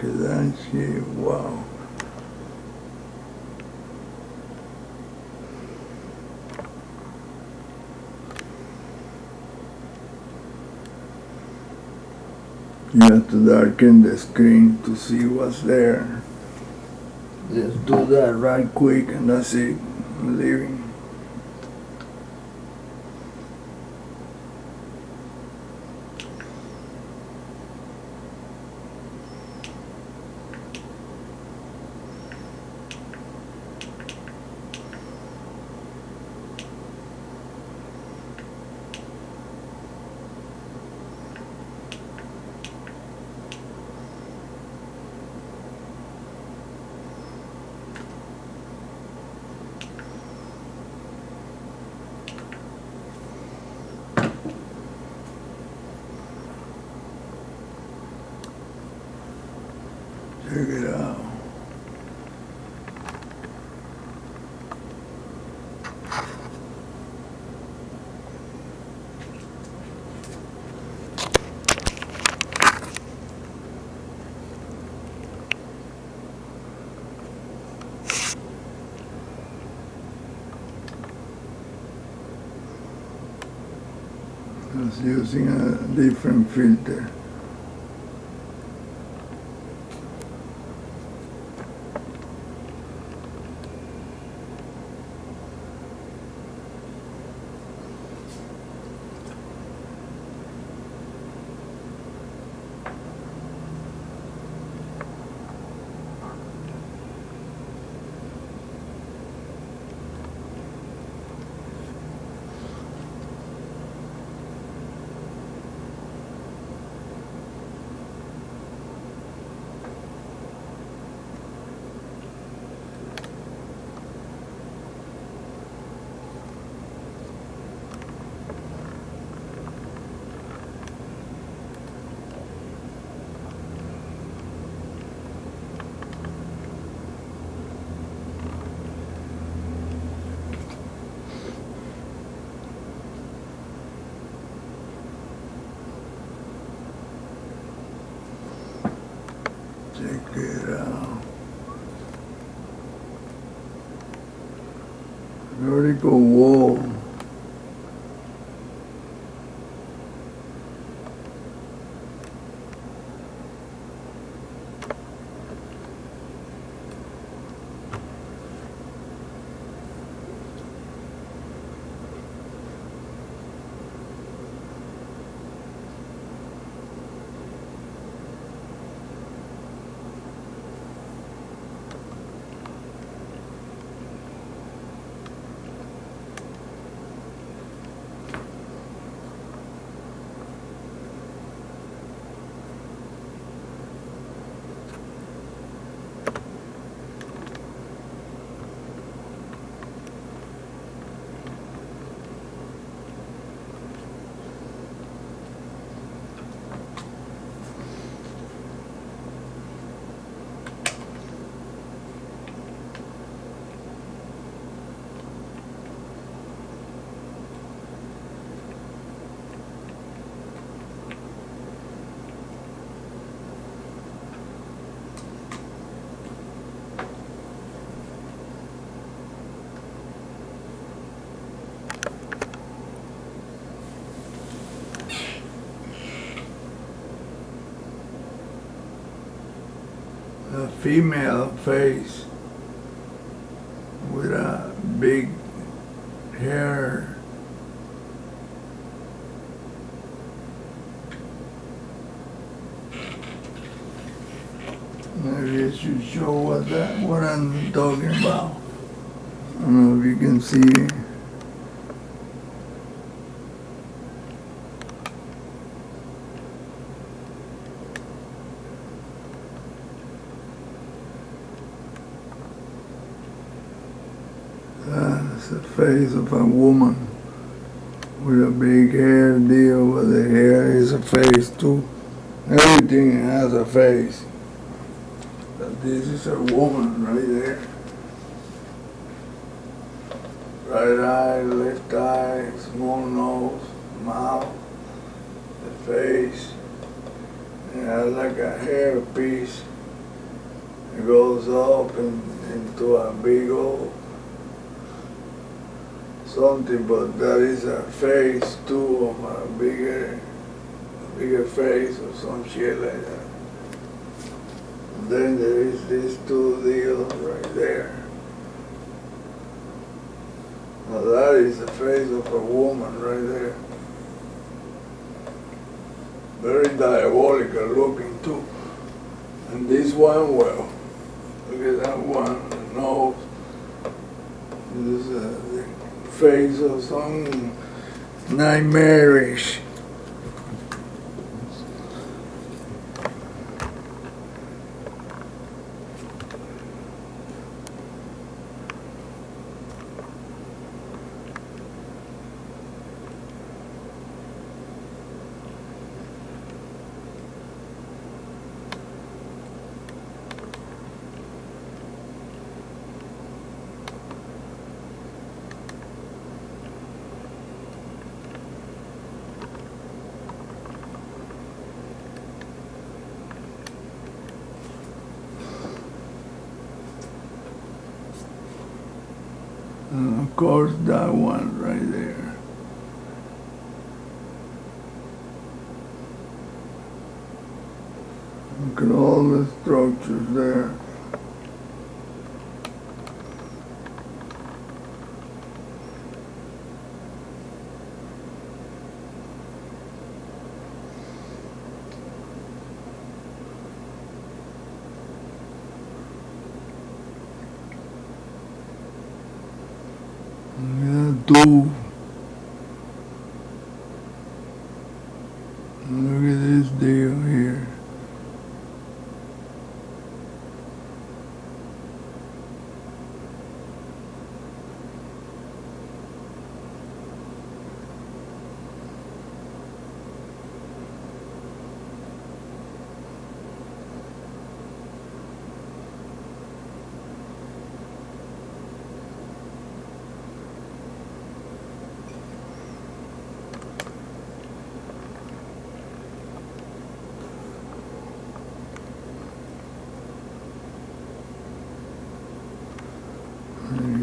Look at that shit, wow. You have to darken the screen to see what's there. Just do that right quick and that's it. I'm leaving. Check it out. I was using a different filter. Check it out. Vertical wall. A female face with a big hair. Maybe I should show what I'm talking about. I don't know if you can see. That's the face of a woman with a big hair deal, but the hair is a face too. Everything has a face. But this is a woman right there. Right eye, left eye, small nose, mouth, the face. It has like a hair piece It goes up into a big old something, but that is a phase two of a bigger phase or some shit like that. And then there is these two deals right there. Now that is the face of a woman right there. Very diabolical looking too. And this one, well, look at that one, the nose. This is the face of some nightmarish. And of course that one right there. Look at all the structures there. Two. Look at this deal here.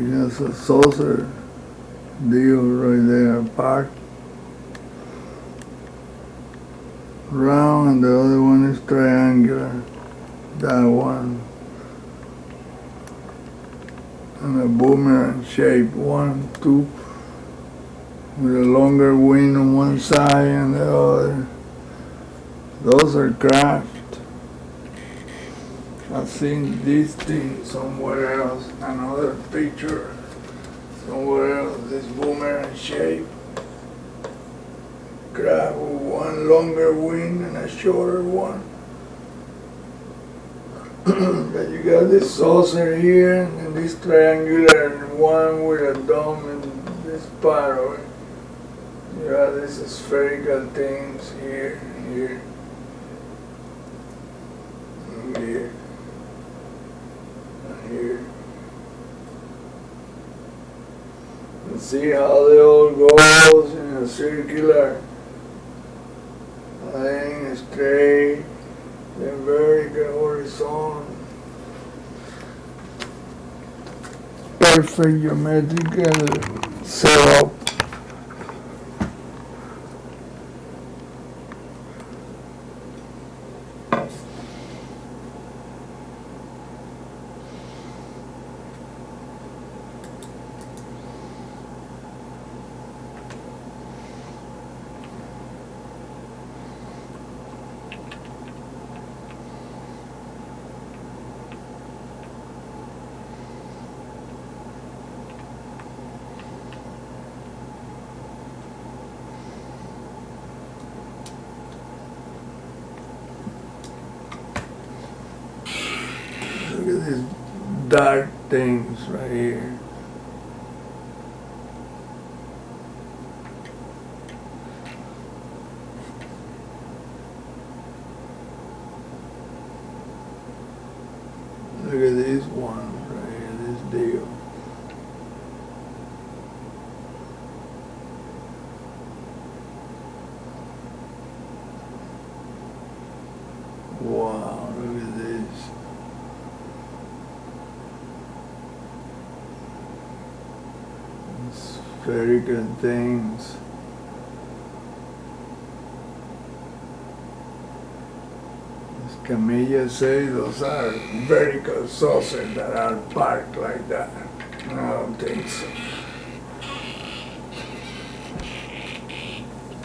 That's a saucer deal right there, parked round, and the other one is triangular, that one, and a boomerang shape, 1, 2, with a longer wing on one side and the other. Those are craft. I've seen this thing somewhere else, another picture somewhere else, this boomerang shape. Craft with one longer wing and a shorter one. But you got this saucer here and this triangular one with a dome in this part of it. You got these spherical things here, here, and here. Here. And see how they all goes in a circular line, straight, then vertical, horizontal. Perfect geometrical setup. Look at these dark things right here. Look at this one right here, this deal. Wow, look at this. spherical things. As Camilla say, those are vertical saucers that are parked like that. I don't think so.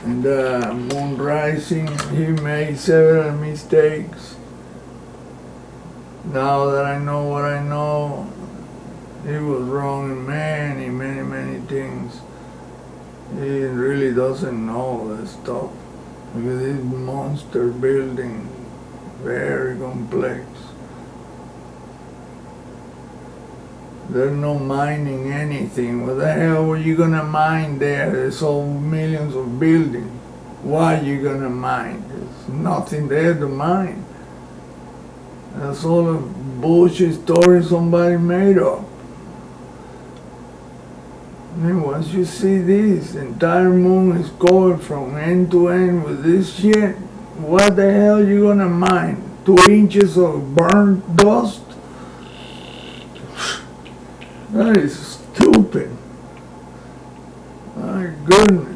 And moon rising, he made several mistakes. Now that I know what I know, he was wrong in many things. He really doesn't know this stuff. Because this monster building, very complex. They're not mining anything. What the hell were you gonna mine there? There's all millions of buildings. Why are you gonna mine? There's nothing there to mine. That's all a bullshit story somebody made up. And once you see this, the entire moon is covered from end to end with this shit. What the hell are you gonna mine? 2 inches of burnt dust? That is stupid. My goodness.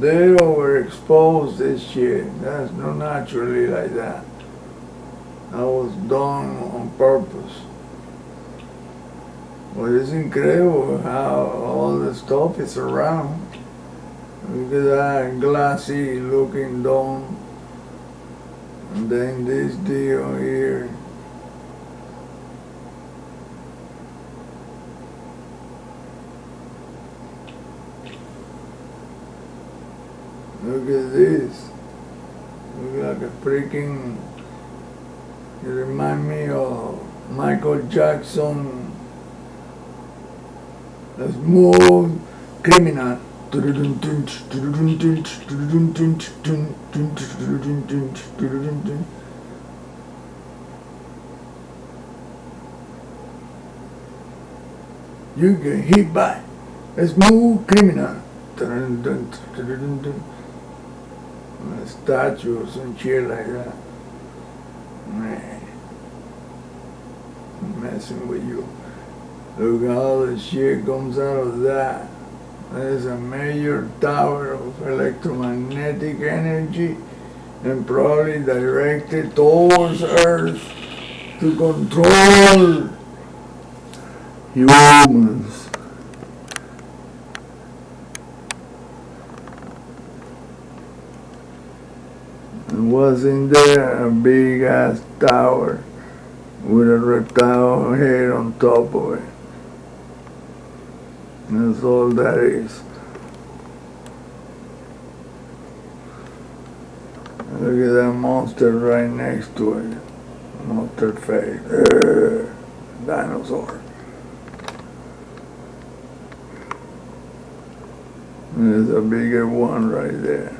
They overexpose this shit. That's not naturally like that. That was done on purpose. But it's incredible how all the stuff is around. Look at that glassy looking dome. And then this deal here. Look at this. Look like a freaking, you remind me of Michael Jackson, a smooth criminal. You get hit by a smooth criminal. A statue or some shit like that. Man, I'm messing with you. Look how all the shit comes out of that. There's a major tower of electromagnetic energy and probably directed towards Earth to control humans. And was in there a big ass tower with a reptile head on top of it. That's all that is. Look at that monster right next to it. Monster face. Dinosaur. There's a bigger one right there.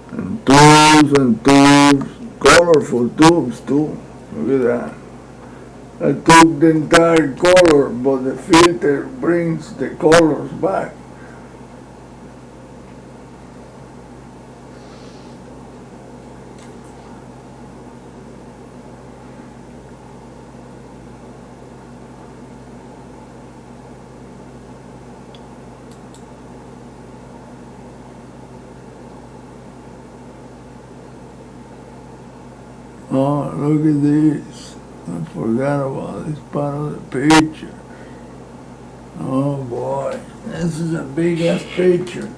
And tubes, colorful tubes too. Look at that. I took the entire color, but the filter brings the colors back. Oh, look at this. I forgot about this part of the picture. Oh boy, this is a big ass picture.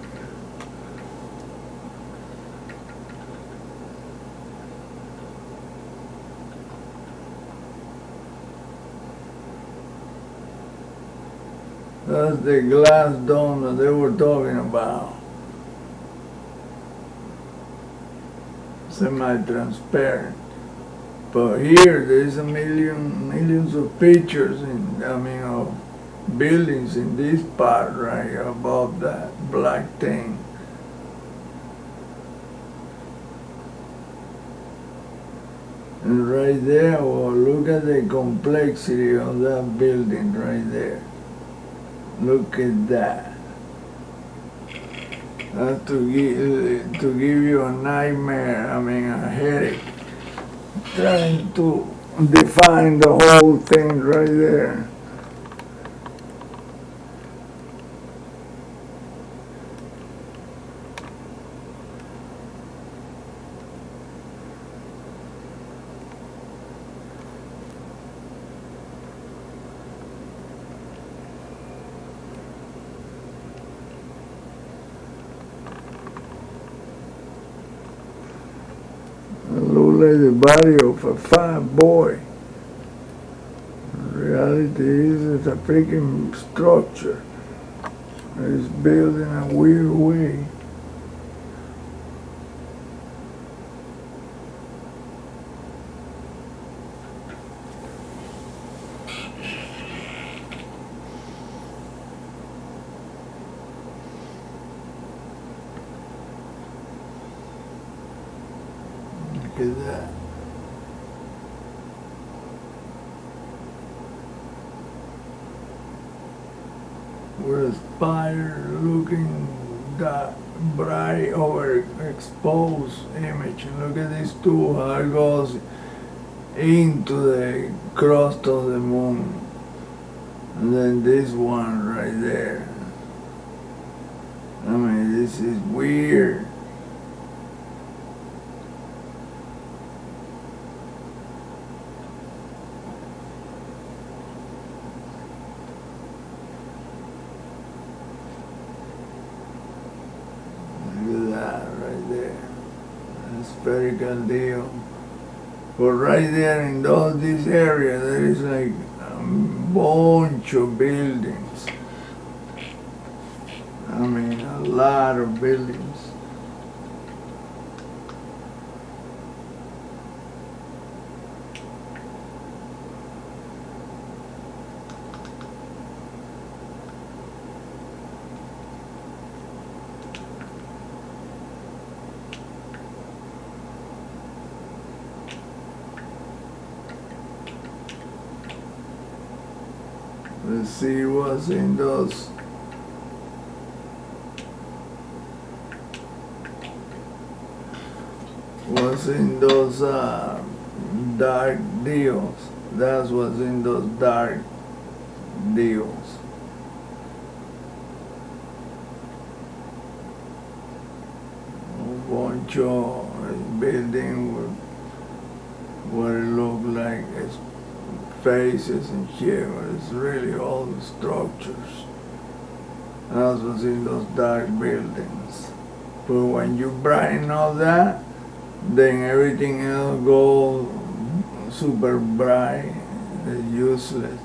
That's the glass dome that they were talking about. Semi-transparent. But here there's millions of pictures of buildings in this part right above that black thing. And right there, well, look at the complexity of that building right there. Look at that. That's to give you a nightmare, I mean a headache, trying to define the whole thing right there. It looks like the body of a fat boy. In reality, it's a freaking structure. It's built in a weird way. Look at that. With a spider-looking bright overexposed image. And look at these two, how it goes into the crust of the moon. And then this one right there. I mean, this is weird. Spherical deal. But right there in this area, there is like a bunch of buildings. I mean, a lot of buildings. Let's see what's in those. What's in those dark deals. That's what's in those dark deals. A bunch of building with what it look like is faces and shit, but it's really all the structures. That's what's in those dark buildings. But when you brighten all that, then everything else goes super bright, it's useless.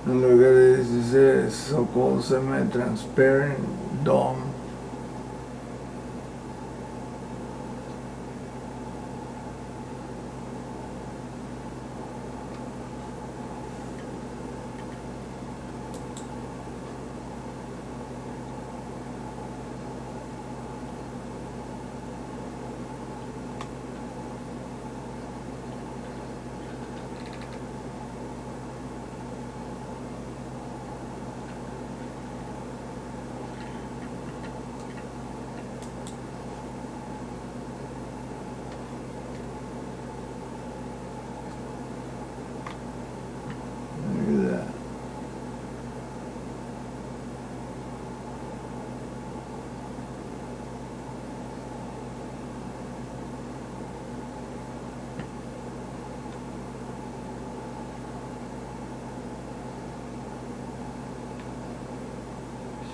And look at this, this is so-called semi-transparent dome.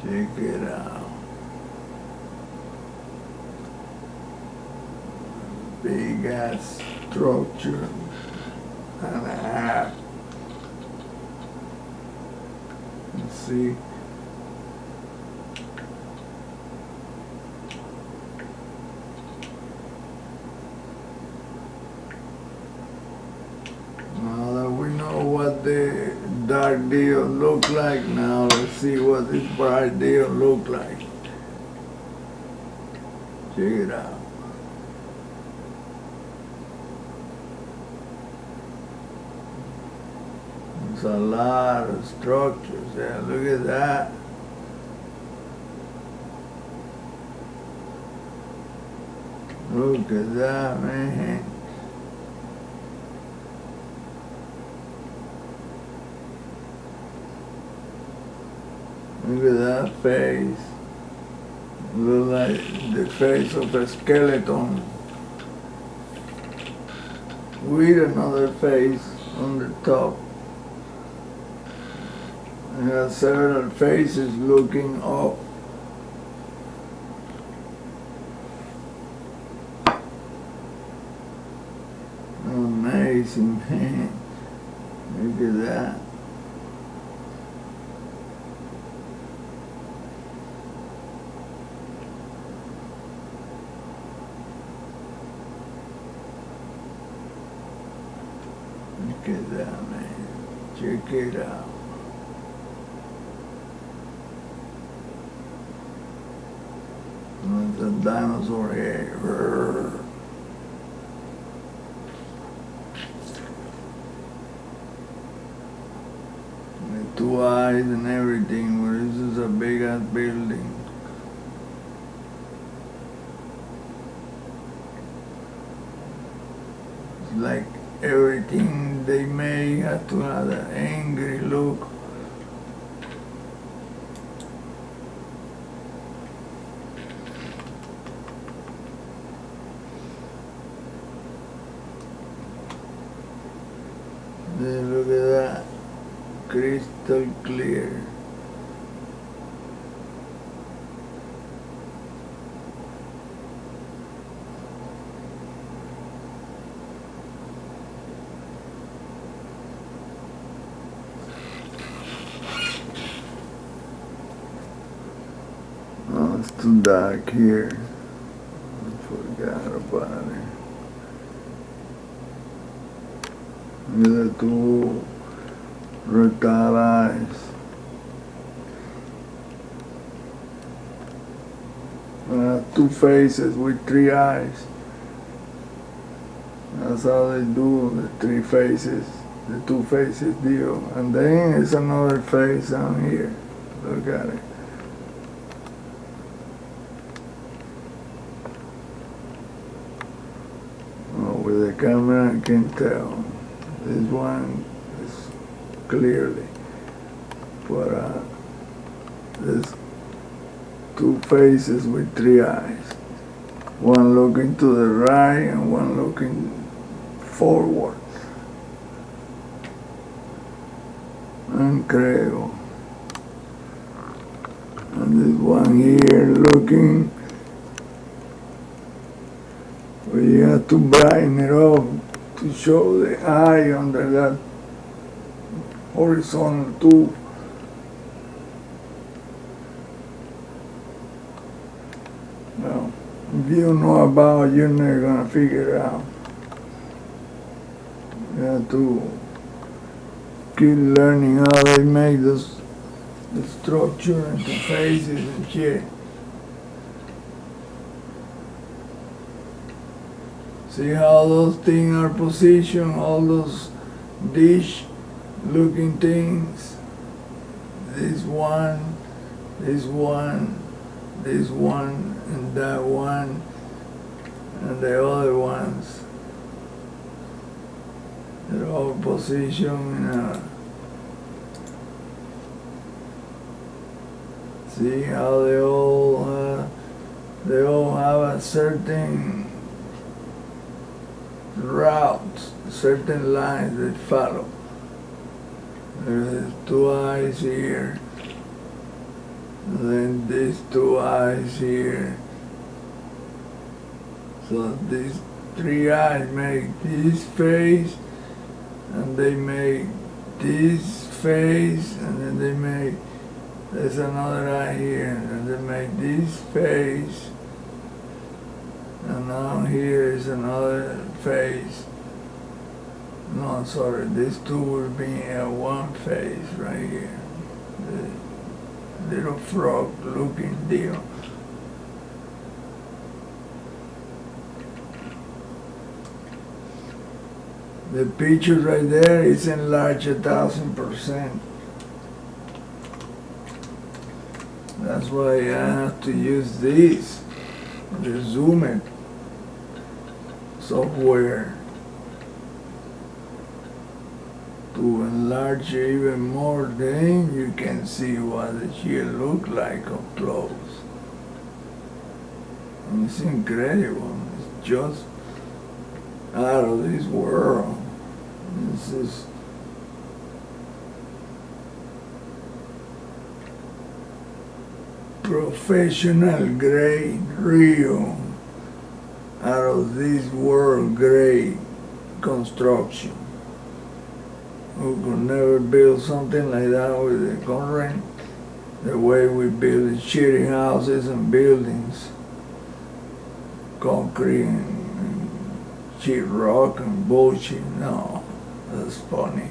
Check it out. Big ass structure and a half. Let's see. Now that we know what the dark deal look like, now let's see what this bright deal look like. Check it out. There's a lot of structures there. Look at that. Look at that, man. Look at that face. Look like the face of a skeleton with another face on the top. It has several faces looking up. Amazing, man. Look at that. Look at that, man. Check it out. It's a dinosaur head. With 2 eyes and everything. Well, this is a big ass building. It's like everything they make has to have an angry look. Then look at that, crystal clear. Oh, it's too dark here. I forgot about it. Look at the 2 reptile eyes. 2 faces with 3 eyes. That's how they do the 3 faces, the 2 faces deal. And then there's another face down here. Look at it. Oh, with the camera I can tell. This one is clearly, but there's 2 faces with 3 eyes. One looking to the right and one looking forward. Incredible. And this one here looking, well, you have to brighten it up to show the eye under that horizontal tube. Well, if you know about it, you're never gonna figure it out. You have to keep learning how they make the structure and the faces and shit. See how those things are positioned, all those dish looking things. This one, this one, this one, and that one, and the other ones. They're all positioned in a... See how they all have a certain routes, certain lines that follow. There's 2 eyes here, and then these 2 eyes here. So these 3 eyes make this face, and they make this face, and then they make, there's another eye here, and they make this face, and now here is another face. No, sorry, these 2 will be one face right here. The little frog looking deal. The picture right there is enlarged 1,000%. That's why I have to use this, the Zoom it software, to enlarge it even more. Then you can see what the shit look like up close. And it's incredible. It's just out of this world. This is professional grade, real, out of this world grade construction. We could never build something like that with the current, the way we build shitty houses and buildings, concrete and sheet rock and bullshit. No, that's funny.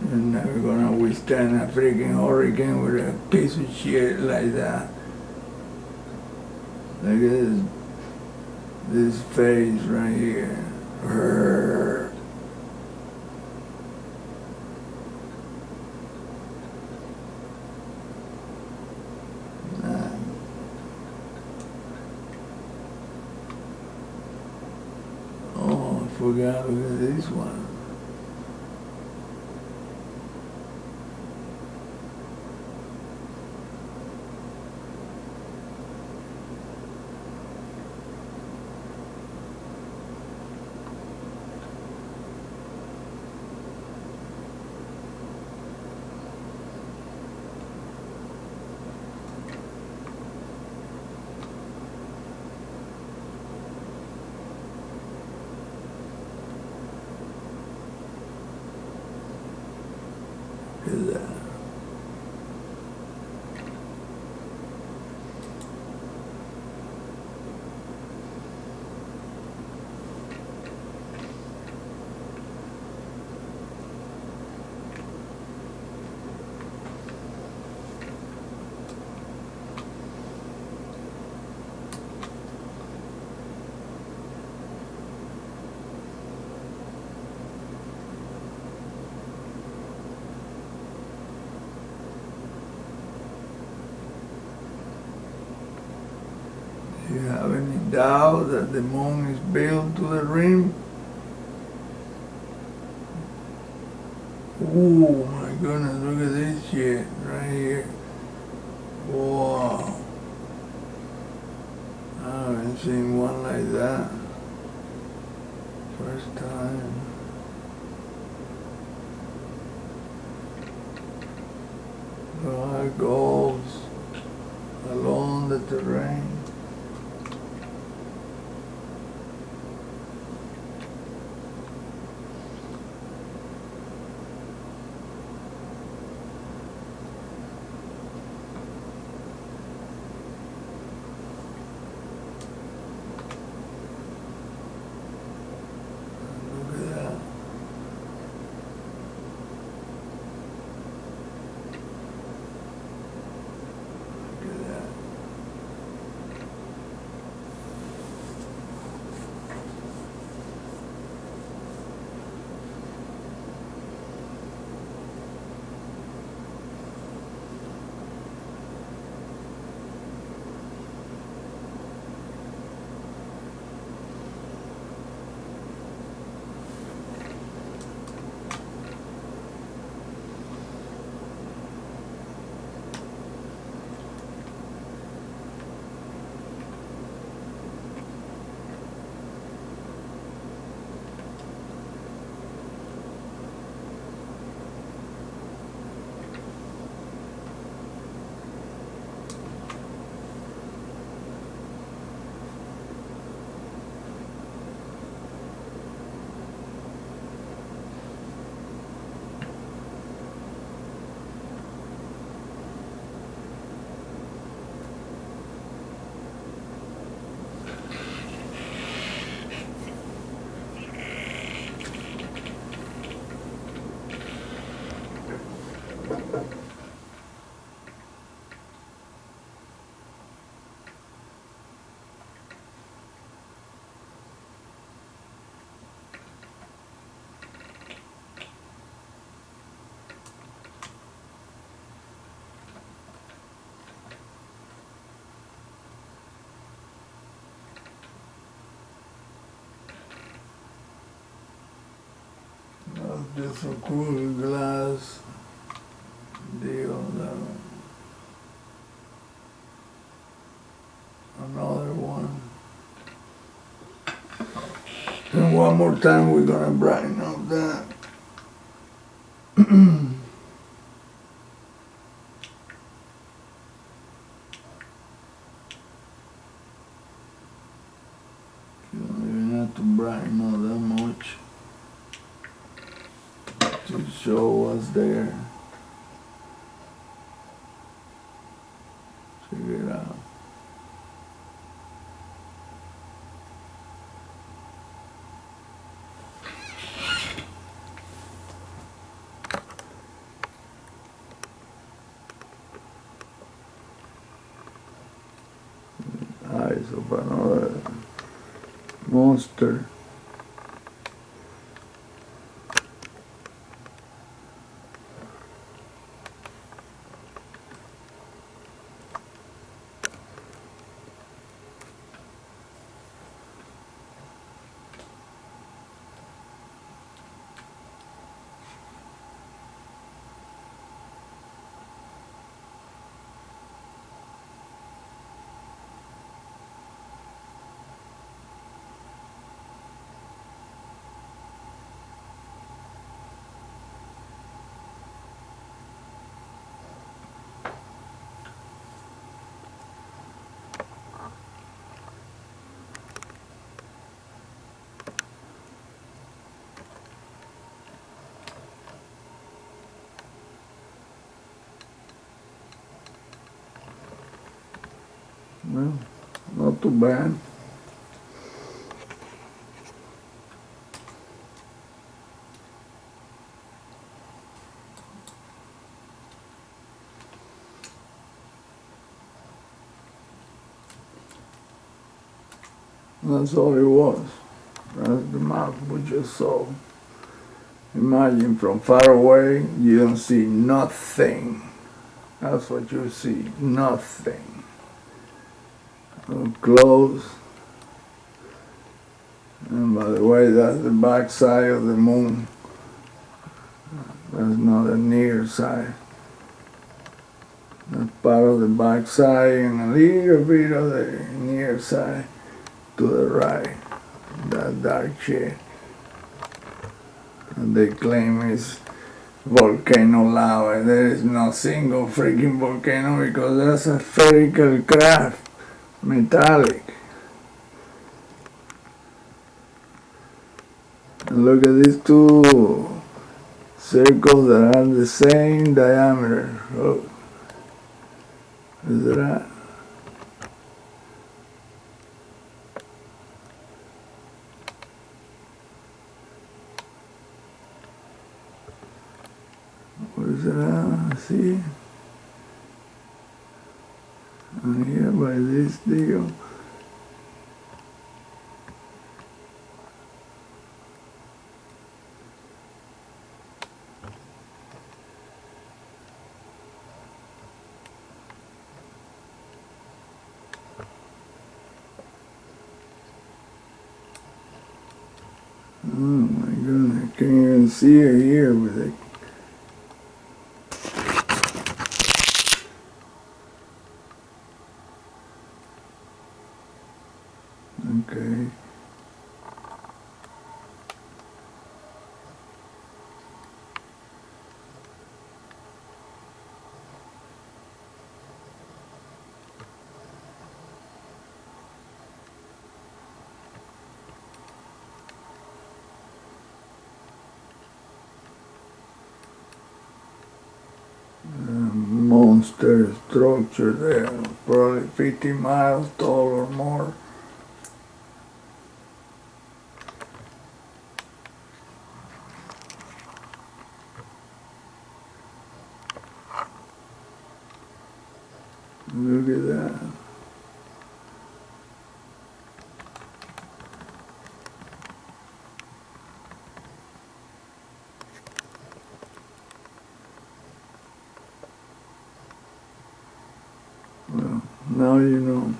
You're never gonna withstand a freaking hurricane with a piece of shit like that. Look at this face right here. Oh, I forgot, look at this one. Look at that. Do you have any doubt that the moon is built to the rim? Oh my goodness, look at this shit right here. Wow. I haven't seen one like that. First time. How it goes along the terrain. Just a cool glass deal. Another one. And one more time we're gonna brighten up that. You don't even have to brighten up that much to show what's there. Check it out. Eyes of another monster. Well, not too bad. That's all it was. That's the map we just saw. Imagine from far away, you don't see nothing. That's what you see, nothing. Up close. And by the way, that's the back side of the moon. That's not the near side. That's part of the back side and a little bit of the near side to the right. That dark shade. And they claim it's volcano lava. There is no single freaking volcano because that's a spherical craft, metallic. And look at these two circles that have the same diameter. Look. Is that? What is that? See? And here by this deal. Oh my goodness, I can't even see it here with it. Okay. Monster structure there, probably 50 miles tall or more. Look at that. Well, now you know.